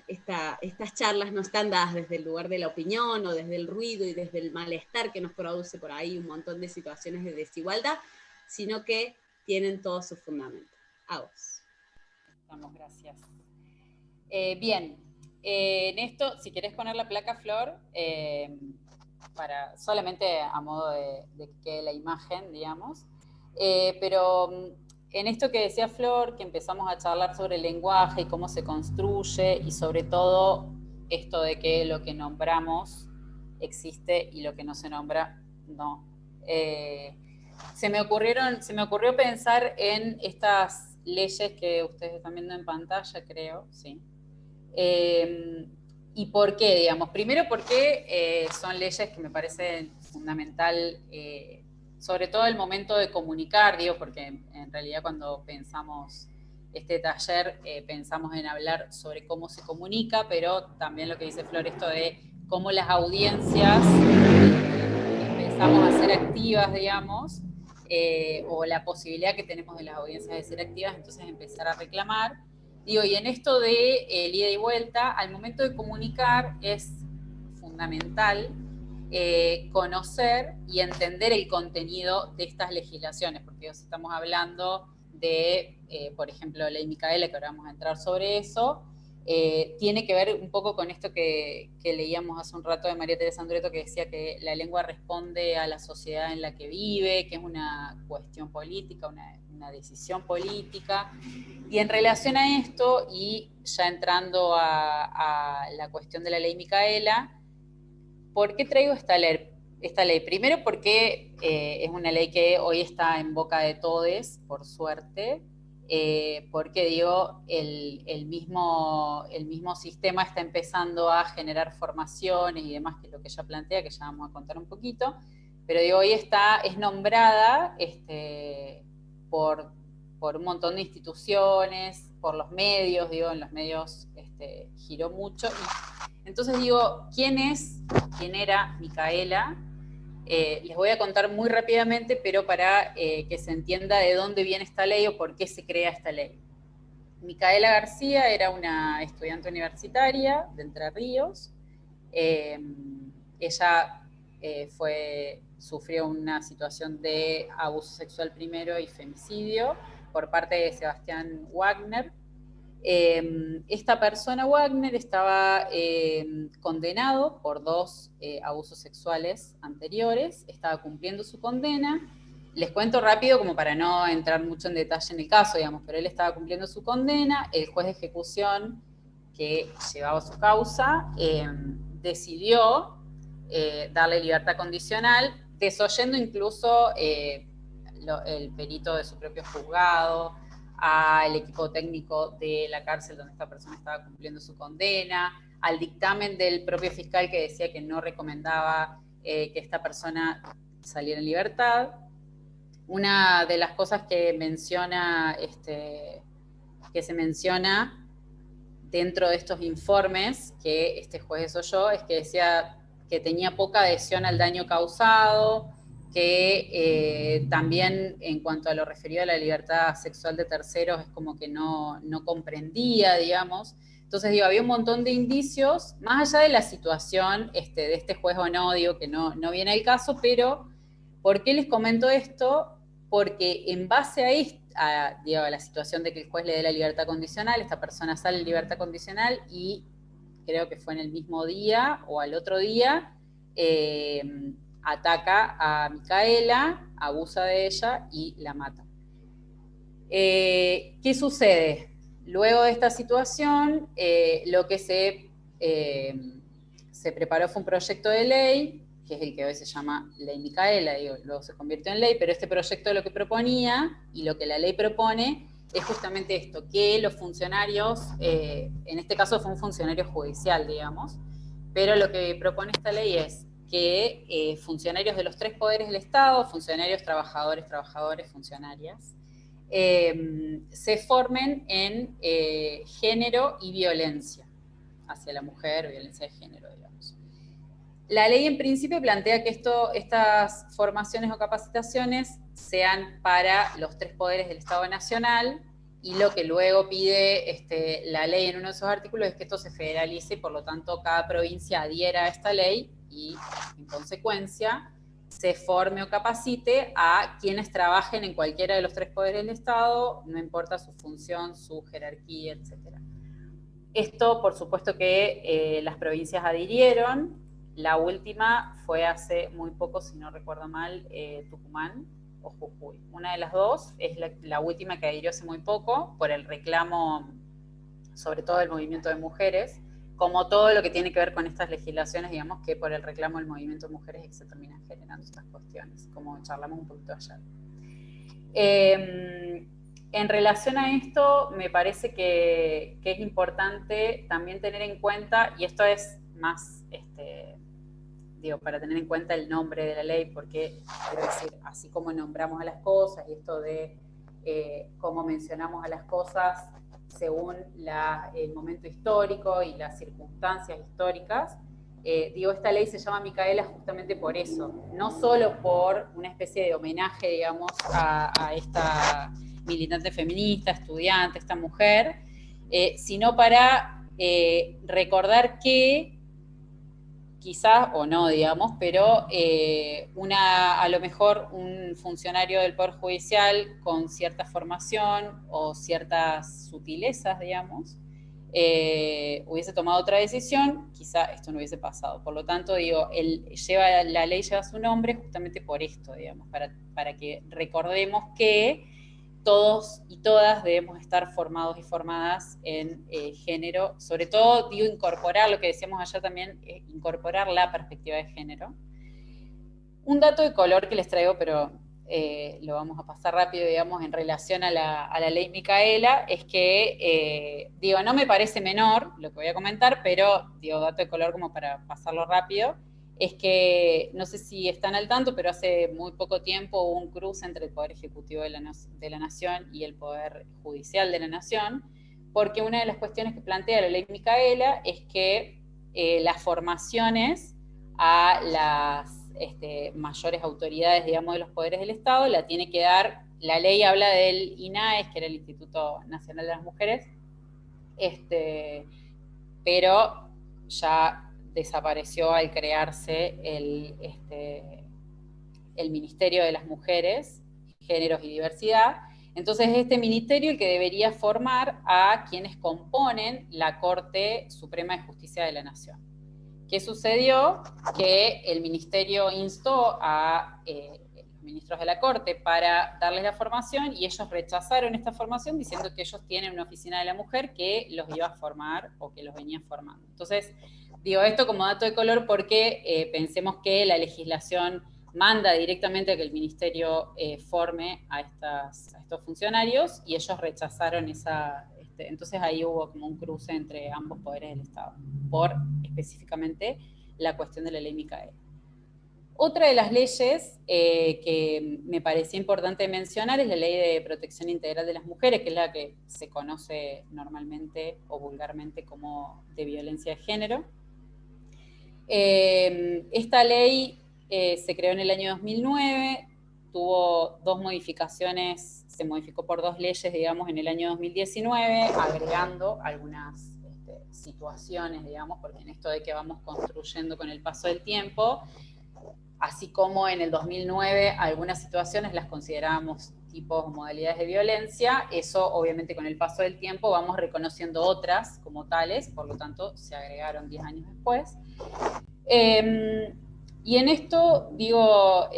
estas charlas no están dadas desde el lugar de la opinión o desde el ruido y desde el malestar que nos produce por ahí un montón de situaciones de desigualdad, sino que tienen todo su fundamento. Agos. Estamos, gracias. Bien, en esto, si querés poner la placa, Flor, solamente a modo de que quede la imagen, digamos, pero en esto que decía Flor, que empezamos a charlar sobre el lenguaje y cómo se construye, y sobre todo esto de que lo que nombramos existe y lo que no se nombra, no. Se me ocurrió pensar en estas leyes que ustedes están viendo en pantalla, creo, sí. ¿Y por qué, digamos? Primero porque son leyes que me parecen fundamental, sobre todo el momento de comunicar, digo, porque en realidad cuando pensamos este taller pensamos en hablar sobre cómo se comunica, pero también lo que dice Flor, esto de cómo las audiencias empezamos a ser activas, digamos, o la posibilidad que tenemos de las audiencias de ser activas, entonces empezar a reclamar. Digo, y en esto de ida y vuelta, al momento de comunicar es fundamental conocer y entender el contenido de estas legislaciones, porque hoy estamos hablando de, por ejemplo, Ley Micaela, que ahora vamos a entrar sobre eso, tiene que ver un poco con esto que leíamos hace un rato de María Teresa Andreto, que decía que la lengua responde a la sociedad en la que vive, que es una cuestión política, una decisión política. Y en relación a esto, y ya entrando a la cuestión de la Ley Micaela, ¿por qué traigo esta ley? Primero porque es una ley que hoy está en boca de todos, por suerte, porque digo, el mismo sistema está empezando a generar formaciones y demás, que es lo que ella plantea, que ya vamos a contar un poquito, pero digo, hoy es nombrada por un montón de instituciones, por los medios, digo, en los medios giró mucho. Entonces digo, ¿quién era Micaela? Les voy a contar muy rápidamente, pero para que se entienda de dónde viene esta ley o por qué se crea esta ley. Micaela García era una estudiante universitaria de Entre Ríos. Ella sufrió una situación de abuso sexual primero y femicidio por parte de Sebastián Wagner. Esta persona, Wagner, estaba condenado por 2 abusos sexuales anteriores, estaba cumpliendo su condena Les cuento rápido como para no entrar mucho en detalle en el caso, digamos, pero él estaba cumpliendo su condena, el juez de ejecución que llevaba su causa decidió darle libertad condicional, desoyendo incluso el perito de su propio juzgado, al equipo técnico de la cárcel donde esta persona estaba cumpliendo su condena, al dictamen del propio fiscal que decía que no recomendaba que esta persona saliera en libertad. Una de las cosas que menciona, que se menciona dentro de estos informes que este juez desoyó, es que decía que tenía poca adhesión al daño causado, que también en cuanto a lo referido a la libertad sexual de terceros es como que no comprendía, digamos. Entonces, digo, había un montón de indicios, más allá de la situación de este juez o no, digo que no viene al caso, pero ¿por qué les comento esto? Porque en base a la situación de que el juez le dé la libertad condicional, esta persona sale en libertad condicional y creo que fue en el mismo día o al otro día, ataca a Micaela, abusa de ella y la mata. ¿Qué sucede? Luego de esta situación, lo que se preparó fue un proyecto de ley, que es el que hoy se llama Ley Micaela, digo, luego se convirtió en ley, pero este proyecto lo que proponía, y lo que la ley propone, es justamente esto, que los funcionarios, en este caso fue un funcionario judicial, digamos, pero lo que propone esta ley es que funcionarios de los 3 poderes del Estado, funcionarios, trabajadores, funcionarias, se formen en género y violencia hacia la mujer, violencia de género, digamos. La ley en principio plantea que estas formaciones o capacitaciones sean para los 3 poderes del Estado Nacional, y lo que luego pide la ley en uno de esos artículos es que esto se federalice y por lo tanto cada provincia adhiera a esta ley y en consecuencia se forme o capacite a quienes trabajen en cualquiera de los 3 poderes del Estado, no importa su función, su jerarquía, etc. Esto, por supuesto que las provincias adhirieron. La última fue hace muy poco, si no recuerdo mal, Tucumán o Jujuy. Una de las dos es la última que adhirió hace muy poco por el reclamo, sobre todo del movimiento de mujeres, como todo lo que tiene que ver con estas legislaciones, digamos que por el reclamo del movimiento de mujeres es que se terminan generando estas cuestiones, como charlamos un poquito ayer. En relación a esto, me parece que es importante también tener en cuenta, y esto es más, para tener en cuenta el nombre de la ley, porque, quiero decir, así como nombramos a las cosas, y esto de cómo mencionamos a las cosas según el momento histórico y las circunstancias históricas, esta ley se llama Micaela justamente por eso, no solo por una especie de homenaje, digamos, a esta militante feminista, estudiante, esta mujer, sino para recordar que quizás, o no, digamos, pero a lo mejor un funcionario del Poder Judicial con cierta formación o ciertas sutilezas, digamos, hubiese tomado otra decisión, quizá esto no hubiese pasado. Por lo tanto, la ley lleva su nombre justamente por esto, digamos, para que recordemos que todos y todas debemos estar formados y formadas en género, sobre todo, incorporar, lo que decíamos ayer también, incorporar la perspectiva de género. Un dato de color que les traigo, pero lo vamos a pasar rápido, digamos, en relación a la ley Micaela, es que, no me parece menor lo que voy a comentar, pero, dato de color como para pasarlo rápido, es que, no sé si están al tanto, pero hace muy poco tiempo hubo un cruce entre el Poder Ejecutivo de la Nación y el Poder Judicial de la Nación, porque una de las cuestiones que plantea la ley Micaela es que las formaciones a las mayores autoridades, digamos, de los poderes del Estado, la tiene que dar, la ley habla del INAES, que era el Instituto Nacional de las Mujeres, pero ya desapareció al crearse el Ministerio de las Mujeres, Géneros y Diversidad. Entonces, este ministerio el que debería formar a quienes componen la Corte Suprema de Justicia de la Nación. ¿Qué sucedió? Que el ministerio instó a los ministros de la Corte para darles la formación, y ellos rechazaron esta formación diciendo que ellos tienen una oficina de la mujer que los iba a formar o que los venía formando. Entonces, digo esto como dato de color porque pensemos que la legislación manda directamente a que el ministerio forme a estos funcionarios, y ellos rechazaron esa... entonces ahí hubo como un cruce entre ambos poderes del Estado, por específicamente la cuestión de la ley Micaela. Otra de las leyes que me parecía importante mencionar es la Ley de Protección Integral de las Mujeres, que es la que se conoce normalmente o vulgarmente como de violencia de género. Esta ley se creó en el año 2009, tuvo 2 modificaciones, se modificó por 2 leyes, digamos, en el año 2019, agregando algunas situaciones, digamos, porque en esto de que vamos construyendo con el paso del tiempo, así como en el 2009 algunas situaciones las considerábamos tipos o modalidades de violencia, eso obviamente con el paso del tiempo vamos reconociendo otras como tales, por lo tanto se agregaron 10 años después. Y en esto, digo,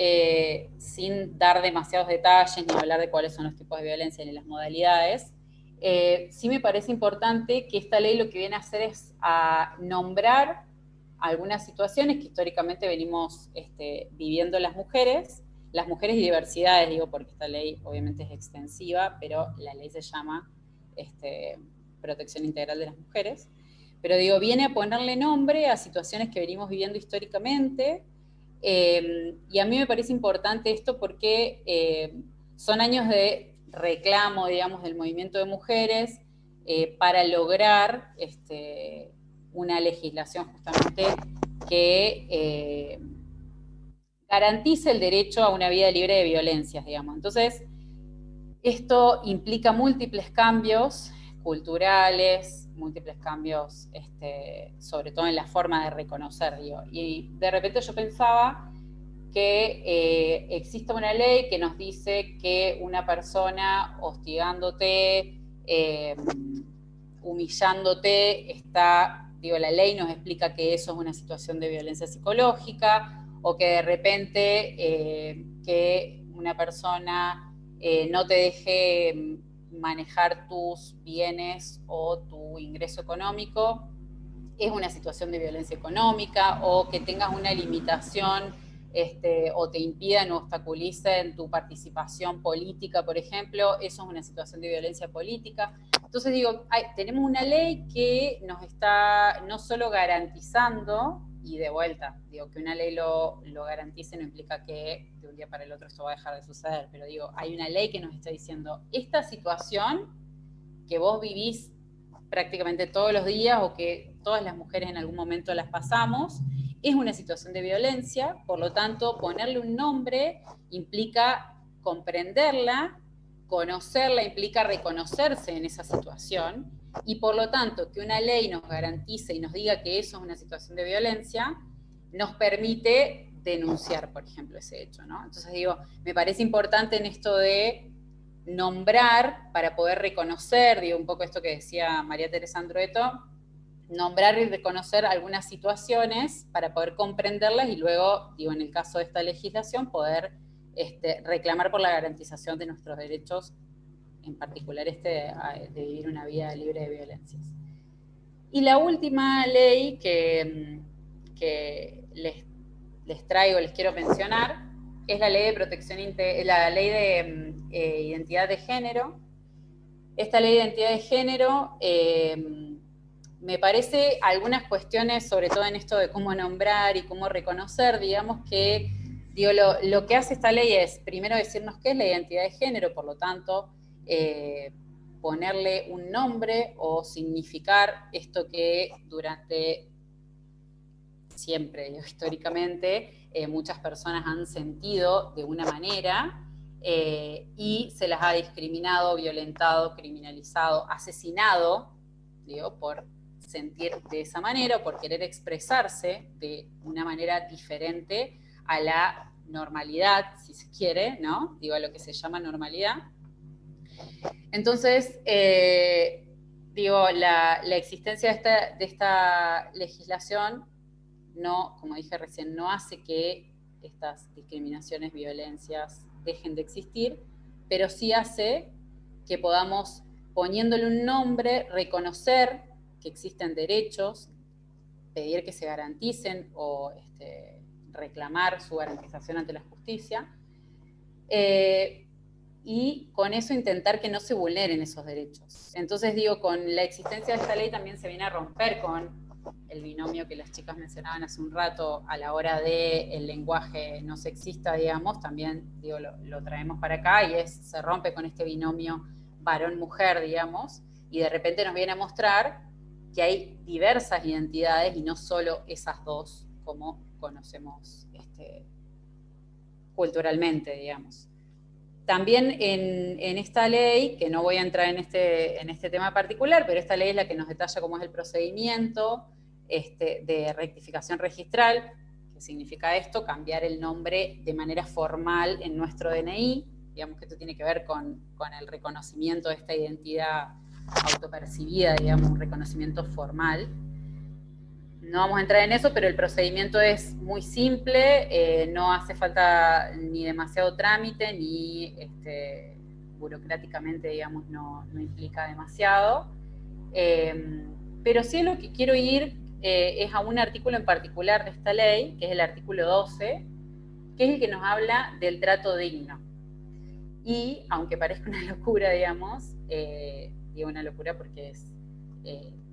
sin dar demasiados detalles ni hablar de cuáles son los tipos de violencia ni las modalidades, sí me parece importante que esta ley lo que viene a hacer es a nombrar algunas situaciones que históricamente venimos viviendo las mujeres y diversidades, digo, porque esta ley obviamente es extensiva, pero la ley se llama Protección Integral de las Mujeres. Pero digo, viene a ponerle nombre a situaciones que venimos viviendo históricamente, y a mí me parece importante esto porque son años de reclamo, digamos, del movimiento de mujeres para lograr una legislación justamente que garantice el derecho a una vida libre de violencias, digamos. Entonces, esto implica múltiples cambios culturales, múltiples cambios, sobre todo en la forma de reconocer, digo. Y de repente yo pensaba que existe una ley que nos dice que una persona hostigándote, humillándote, digo, la ley nos explica que eso es una situación de violencia psicológica, o que de repente que una persona no te deje manejar tus bienes o tu ingreso económico es una situación de violencia económica, o que tengas una limitación o te impidan o obstaculicen tu participación política, por ejemplo, eso es una situación de violencia política. Entonces digo, tenemos una ley que nos está no solo garantizando, y de vuelta, digo, que una ley lo garantice no implica que de un día para el otro esto va a dejar de suceder, pero digo, hay una ley que nos está diciendo, esta situación que vos vivís prácticamente todos los días, o que todas las mujeres en algún momento las pasamos, es una situación de violencia, por lo tanto, ponerle un nombre implica comprenderla, conocerla implica reconocerse en esa situación, y por lo tanto, que una ley nos garantice y nos diga que eso es una situación de violencia, nos permite denunciar, por ejemplo, ese hecho, ¿no? Entonces digo, me parece importante en esto de nombrar para poder reconocer, digo, un poco esto que decía María Teresa Andrueto, nombrar y reconocer algunas situaciones para poder comprenderlas y luego, digo, en el caso de esta legislación, poder reclamar por la garantización de nuestros derechos, en particular de vivir una vida libre de violencias. Y la última ley que les traigo, les quiero mencionar, es la ley de protección, la ley de identidad de género. Esta ley de identidad de género me parece algunas cuestiones, sobre todo en esto de cómo nombrar y cómo reconocer, digamos que, digo, lo que hace esta ley es, primero, decirnos qué es la identidad de género, por lo tanto, ponerle un nombre o significar esto que durante siempre, históricamente, muchas personas han sentido de una manera y se las ha discriminado, violentado, criminalizado, asesinado, digo, por sentir de esa manera, por querer expresarse de una manera diferente a la normalidad, si se quiere, ¿no? Digo, a lo que se llama normalidad. Entonces, digo, la existencia de esta legislación no, como dije recién, no hace que estas discriminaciones, violencias dejen de existir, pero sí hace que podamos, poniéndole un nombre, reconocer que existen derechos, pedir que se garanticen o reclamar su garantización ante la justicia, y con eso intentar que no se vulneren esos derechos. Entonces digo, con la existencia de esta ley también se viene a romper con el binomio que las chicas mencionaban hace un rato a la hora del lenguaje no sexista, digamos, también digo, lo traemos para acá y se rompe con este binomio varón-mujer, digamos, y de repente nos viene a mostrar que hay diversas identidades y no solo esas dos como conocemos culturalmente, digamos. También en esta ley, que no voy a entrar en este tema particular, pero esta ley es la que nos detalla cómo es el procedimiento de rectificación registral, que significa esto, cambiar el nombre de manera formal en nuestro DNI. Digamos que esto tiene que ver con el reconocimiento de esta identidad autopercibida, digamos, un reconocimiento formal. No vamos a entrar en eso, pero el procedimiento es muy simple, no hace falta ni demasiado trámite, ni burocráticamente, digamos, no implica demasiado. Pero sí lo que quiero ir es a un artículo en particular de esta ley, que es el artículo 12, que es el que nos habla del trato digno. Y, aunque parezca una locura, digamos, digo una locura porque es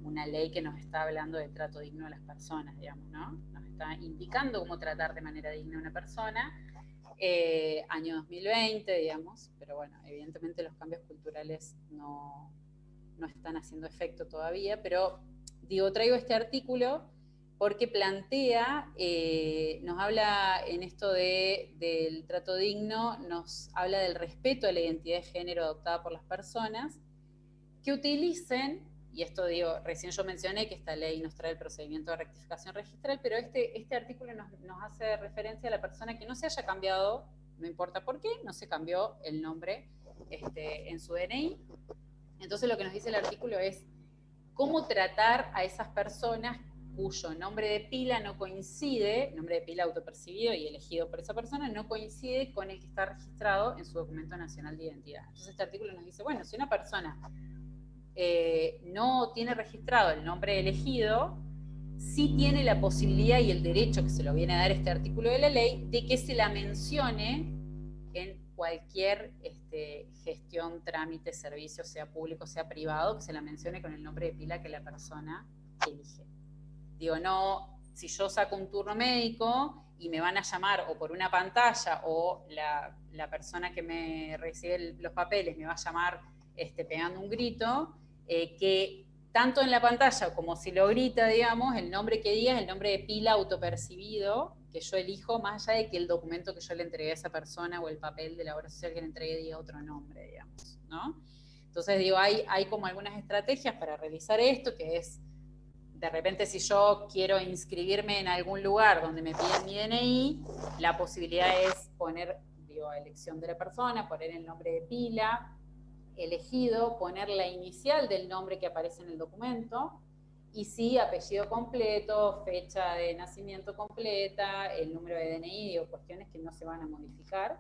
una ley que nos está hablando de trato digno a las personas, digamos, ¿no? Nos está indicando cómo tratar de manera digna a una persona, año 2020, digamos, pero bueno, evidentemente los cambios culturales no están haciendo efecto todavía, pero digo, traigo este artículo porque plantea, nos habla en esto del trato digno, nos habla del respeto a la identidad de género adoptada por las personas, que utilicen, y esto digo, recién yo mencioné que esta ley nos trae el procedimiento de rectificación registral, pero este artículo nos hace referencia a la persona que no se haya cambiado, no importa por qué, no se cambió el nombre en su DNI. Entonces lo que nos dice el artículo es cómo tratar a esas personas cuyo nombre de pila no coincide, nombre de pila autopercibido y elegido por esa persona, no coincide con el que está registrado en su documento nacional de identidad. Entonces este artículo nos dice, bueno, si una persona no tiene registrado el nombre elegido, sí tiene la posibilidad y el derecho que se lo viene a dar este artículo de la ley de que se la mencione en cualquier gestión, trámite, servicio, sea público, sea privado, que se la mencione con el nombre de pila que la persona elige. Digo, no, si yo saco un turno médico y me van a llamar o por una pantalla o la persona que me recibe los papeles me va a llamar pegando un grito, que tanto en la pantalla como si lo grita, digamos, el nombre que diga es el nombre de pila autopercibido que yo elijo, más allá de que el documento que yo le entregué a esa persona o el papel de la obra social que le entregué diga otro nombre, digamos, ¿no? Entonces, digo, hay como algunas estrategias para realizar esto, que es, de repente, si yo quiero inscribirme en algún lugar donde me piden mi DNI, la posibilidad es poner, digo, a elección de la persona, poner el nombre de pila elegido, poner la inicial del nombre que aparece en el documento, y sí, apellido completo, fecha de nacimiento completa, el número de DNI, digo, cuestiones que no se van a modificar,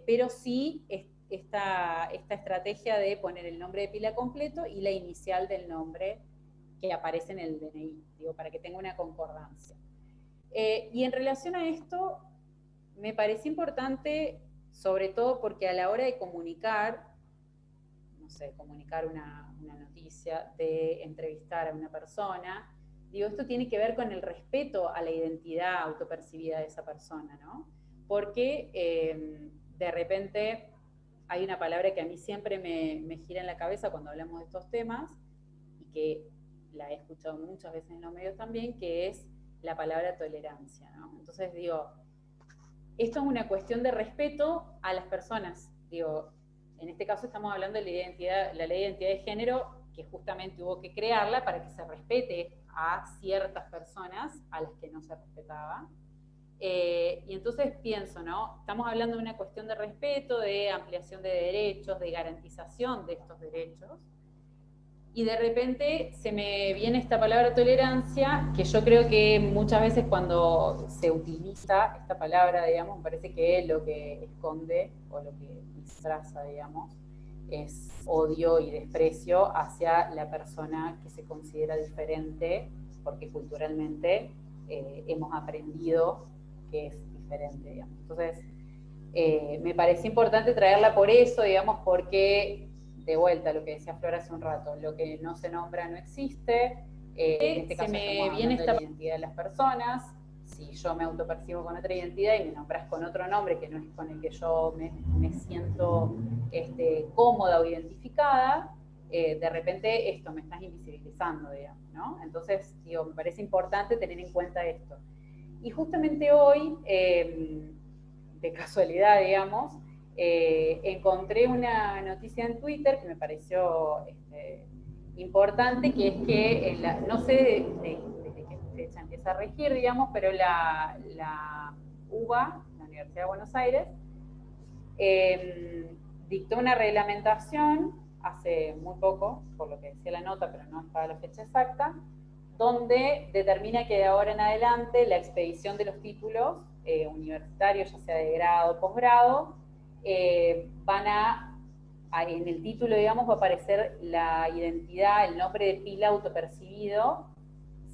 pero sí esta estrategia de poner el nombre de pila completo y la inicial del nombre que aparece en el DNI, digo, para que tenga una concordancia. Y en relación a esto, me parece importante, sobre todo porque a la hora de comunicar, no sé, comunicar una noticia, de entrevistar a una persona, digo, esto tiene que ver con el respeto a la identidad autopercibida de esa persona, ¿no? Porque de repente hay una palabra que a mí siempre me gira en la cabeza cuando hablamos de estos temas, y que la he escuchado muchas veces en los medios también, que es la palabra tolerancia, ¿no? Entonces digo, esto es una cuestión de respeto a las personas, digo, en este caso estamos hablando de la ley de identidad de género, que justamente hubo que crearla para que se respete a ciertas personas a las que no se respetaba. Y entonces pienso, ¿no? Estamos hablando de una cuestión de respeto, de ampliación de derechos, de garantización de estos derechos. y de repente se me viene esta palabra tolerancia, que yo creo que muchas veces cuando se utiliza esta palabra, digamos, me parece que lo que esconde o lo que disfraza, digamos, es odio y desprecio hacia la persona que se considera diferente, porque culturalmente hemos aprendido que es diferente, digamos. Entonces, me parece importante traerla por eso, digamos, porque, de vuelta, lo que decía Flor hace un rato, lo que no se nombra no existe. En este caso me viene esta identidad de las personas. Si yo me autopercibo con otra identidad y me nombras con otro nombre que no es con el que yo me siento cómoda o identificada, de repente esto me estás invisibilizando, digamos, ¿no? Entonces, digo, me parece importante tener en cuenta esto. Y justamente hoy, de casualidad, digamos, encontré una noticia en Twitter que me pareció importante, que es que, no sé desde qué fecha empieza a regir, digamos, pero la UBA, la Universidad de Buenos Aires, dictó una reglamentación hace muy poco, por lo que decía la nota, pero no estaba la fecha exacta, donde determina que de ahora en adelante la expedición de los títulos universitarios, ya sea de grado o posgrado, en el título, digamos, va a aparecer la identidad, el nombre de pila autopercibido,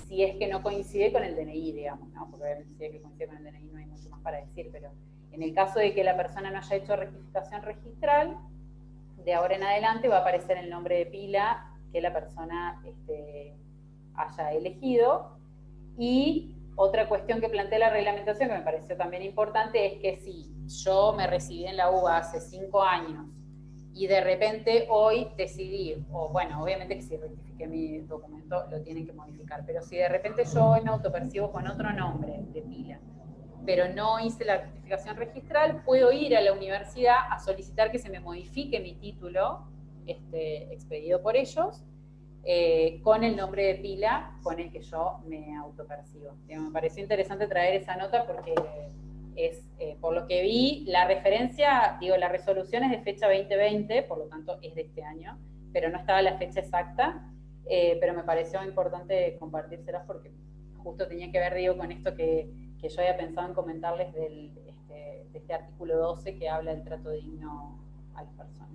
si es que no coincide con el DNI, digamos, ¿no? Porque obviamente si es que coincide con el DNI no hay mucho más para decir, pero en el caso de que la persona no haya hecho rectificación registral, de ahora en adelante va a aparecer el nombre de pila que la persona haya elegido. Y otra cuestión que plantea la reglamentación, que me pareció también importante, es que si yo me recibí en la UBA hace 5 años y de repente hoy decidí, o bueno, obviamente que si rectifiqué mi documento lo tienen que modificar, pero si de repente yo hoy me autopercibo con otro nombre de pila, pero no hice la rectificación registral, puedo ir a la universidad a solicitar que se me modifique mi título expedido por ellos, con el nombre de pila con el que yo me autopercibo. Me pareció interesante traer esa nota porque es, por lo que vi, la referencia, digo, la resolución es de fecha 2020, por lo tanto es de este año, pero no estaba la fecha exacta, pero me pareció importante compartírselas porque justo tenía que ver, digo, con esto que yo había pensado en comentarles de este artículo 12 que habla del trato digno a las personas.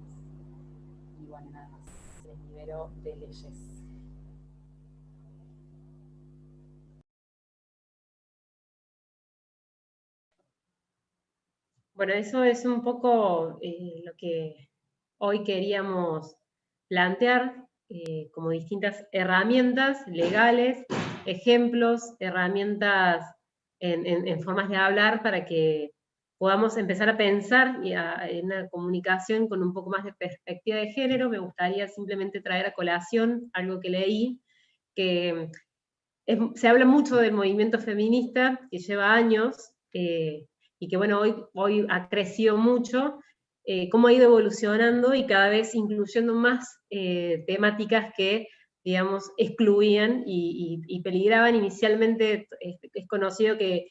Y bueno, nada más, les libero de leyes. Bueno, eso es un poco lo que hoy queríamos plantear como distintas herramientas legales, ejemplos, herramientas en formas de hablar para que podamos empezar a pensar en una comunicación con un poco más de perspectiva de género. Me gustaría simplemente traer a colación algo que leí, que se habla mucho del movimiento feminista, que lleva años, y que bueno, hoy ha crecido mucho, cómo ha ido evolucionando y cada vez incluyendo más temáticas que, digamos, excluían y peligraban. Inicialmente es conocido que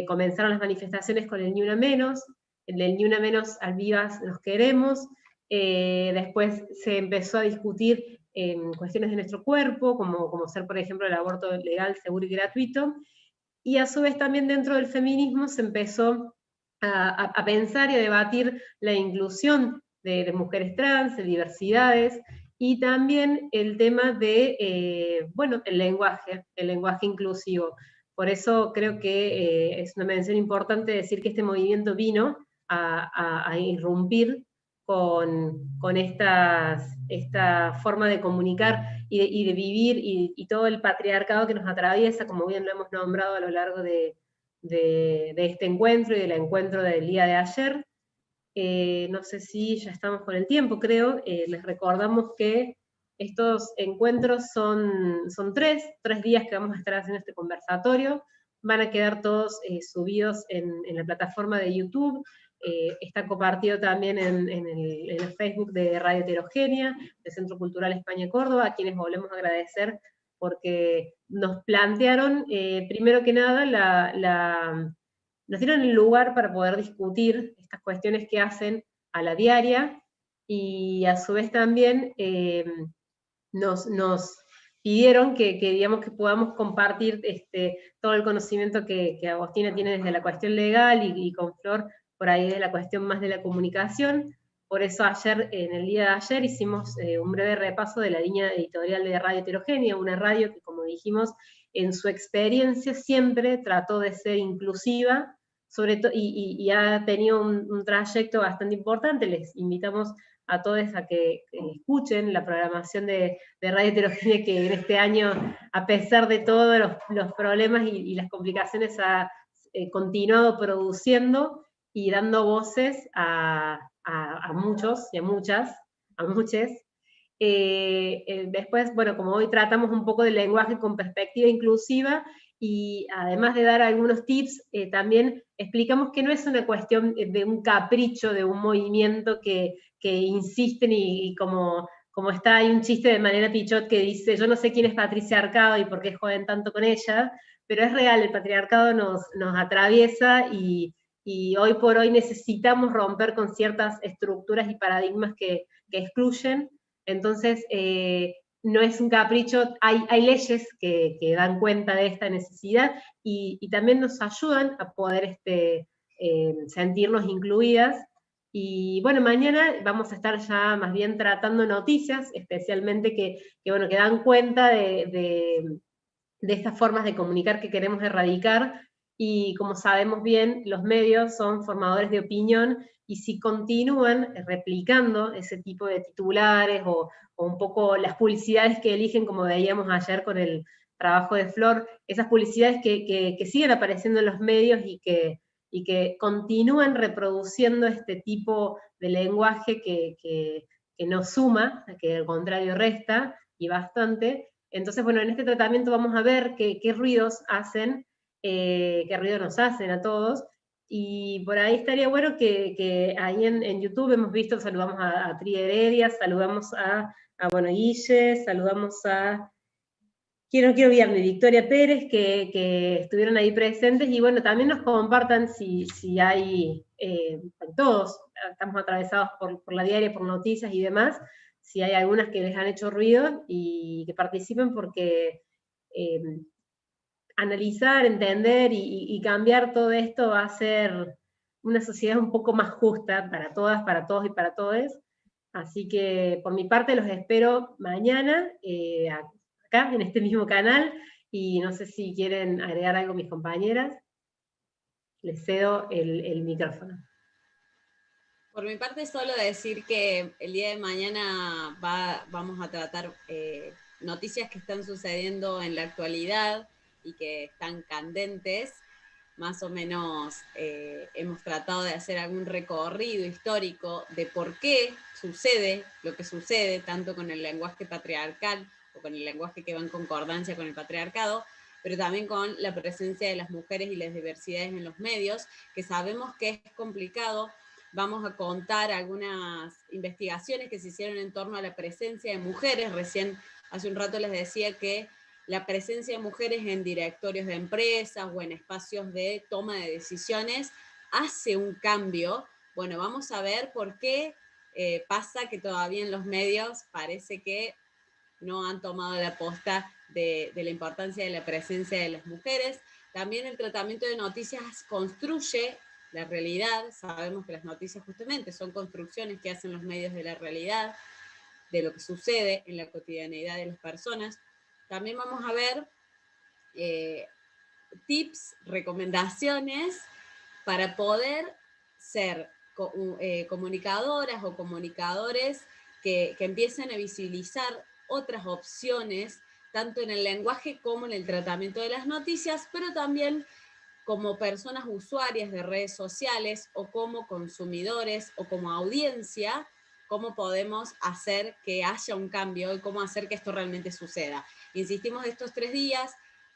comenzaron las manifestaciones con el Ni Una Menos, el del Ni Una Menos al Vivas nos queremos, después se empezó a discutir en cuestiones de nuestro cuerpo, como ser, por ejemplo, el aborto legal, seguro y gratuito, y a su vez también dentro del feminismo se empezó a pensar y a debatir la inclusión de mujeres trans, de diversidades, y también el tema de, bueno, el lenguaje inclusivo. Por eso creo que es una mención importante decir que este movimiento vino a irrumpir con esta forma de comunicar y de vivir y todo el patriarcado que nos atraviesa, como bien lo hemos nombrado a lo largo de este encuentro y del encuentro del día de ayer. No sé si ya estamos con el tiempo, creo. Les recordamos que estos encuentros son tres días que vamos a estar haciendo este conversatorio. Van a quedar todos subidos en la plataforma de YouTube. Está compartido también en el Facebook de Radio Heterogénea, del Centro Cultural España Córdoba, a quienes volvemos a agradecer porque nos plantearon, primero que nada, nos dieron el lugar para poder discutir estas cuestiones que hacen a la diaria, y a su vez también nos pidieron digamos, que podamos compartir todo el conocimiento que Agostina tiene desde la cuestión legal y con Flor por ahí de la cuestión más de la comunicación. Por eso en el día de ayer, hicimos un breve repaso de la línea editorial de Radio Heterogénea, una radio que, como dijimos, en su experiencia siempre trató de ser inclusiva, y ha tenido un trayecto bastante importante. Les invitamos a todos a que escuchen la programación de Radio Heterogénea, que en este año, a pesar de todos los problemas y las complicaciones, ha continuado produciendo y dando voces a muchos y a muchas, a muchos. Después, bueno, como hoy tratamos un poco del lenguaje con perspectiva inclusiva, y además de dar algunos tips, también explicamos que no es una cuestión de un capricho, de un movimiento que insisten y como está, hay un chiste de Manera Pichot que dice, yo no sé quién es Patricia Arcado y por qué joden tanto con ella, pero es real, el patriarcado nos atraviesa, y hoy por hoy necesitamos romper con ciertas estructuras y paradigmas que excluyen. Entonces, no es un capricho, hay leyes que dan cuenta de esta necesidad, y también nos ayudan a poder sentirnos incluidas. Y bueno, mañana vamos a estar ya más bien tratando noticias, especialmente que dan cuenta de estas formas de comunicar que queremos erradicar. Y como sabemos bien, los medios son formadores de opinión, y si continúan replicando ese tipo de titulares o un poco las publicidades que eligen, como veíamos ayer con el trabajo de Flor, esas publicidades que siguen apareciendo en los medios y que continúan reproduciendo este tipo de lenguaje que no suma, que al contrario resta, y bastante. Entonces, bueno, en este tratamiento vamos a ver qué ruidos hacen, qué ruido nos hacen a todos, y por ahí estaría bueno que ahí en YouTube hemos visto, saludamos a Tri Heredia, saludamos bueno, Guille, saludamos a, no quiero olvidarme, Victoria Pérez, que estuvieron ahí presentes, y bueno, también nos compartan si hay, todos estamos atravesados por la diaria, por noticias y demás, si hay algunas que les han hecho ruido, y que participen, porque analizar, entender y cambiar todo esto va a ser una sociedad un poco más justa para todas, para todos y para todes. Así que por mi parte los espero mañana, acá en este mismo canal, y no sé si quieren agregar algo mis compañeras. Les cedo el micrófono. Por mi parte, solo decir que el día de mañana vamos a tratar noticias que están sucediendo en la actualidad y que están candentes. Más o menos hemos tratado de hacer algún recorrido histórico de por qué sucede lo que sucede, tanto con el lenguaje patriarcal o con el lenguaje que va en concordancia con el patriarcado, pero también con la presencia de las mujeres y las diversidades en los medios, que sabemos que es complicado. Vamos a contar algunas investigaciones que se hicieron en torno a la presencia de mujeres. Recién, hace un rato les decía que la presencia de mujeres en directorios de empresas o en espacios de toma de decisiones hace un cambio. Bueno, vamos a ver por qué pasa que todavía en los medios parece que no han tomado la posta de la importancia de la presencia de las mujeres. También el tratamiento de noticias construye la realidad. Sabemos que las noticias justamente son construcciones que hacen los medios de la realidad, de lo que sucede en la cotidianeidad de las personas. También vamos a ver tips, recomendaciones para poder ser comunicadoras o comunicadores que empiecen a visibilizar otras opciones, tanto en el lenguaje como en el tratamiento de las noticias, pero también como personas usuarias de redes sociales o como consumidores o como audiencia, cómo podemos hacer que haya un cambio y cómo hacer que esto realmente suceda. Insistimos estos 3 días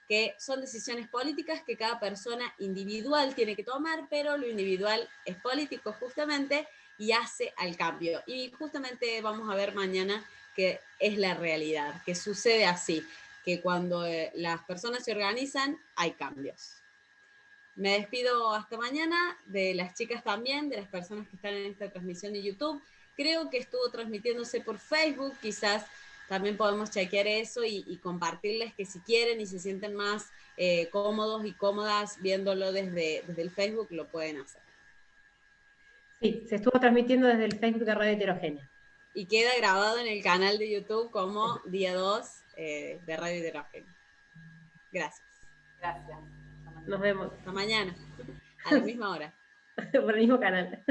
que son decisiones políticas que cada persona individual tiene que tomar, pero lo individual es político justamente y hace al cambio. Y justamente vamos a ver mañana que es la realidad, que sucede así, que cuando las personas se organizan hay cambios. Me despido hasta mañana, de las chicas también, de las personas que están en esta transmisión de YouTube. Creo que estuvo transmitiéndose por Facebook, quizás también podemos chequear eso y compartirles que si quieren y se sienten más cómodos y cómodas viéndolo desde el Facebook, lo pueden hacer. Sí, se estuvo transmitiendo desde el Facebook de Radio Heterogénea. Y queda grabado en el canal de YouTube como día 2 de Radio Heterogénea. Gracias. Gracias. Nos vemos. Hasta mañana, a la misma hora. Por el mismo canal.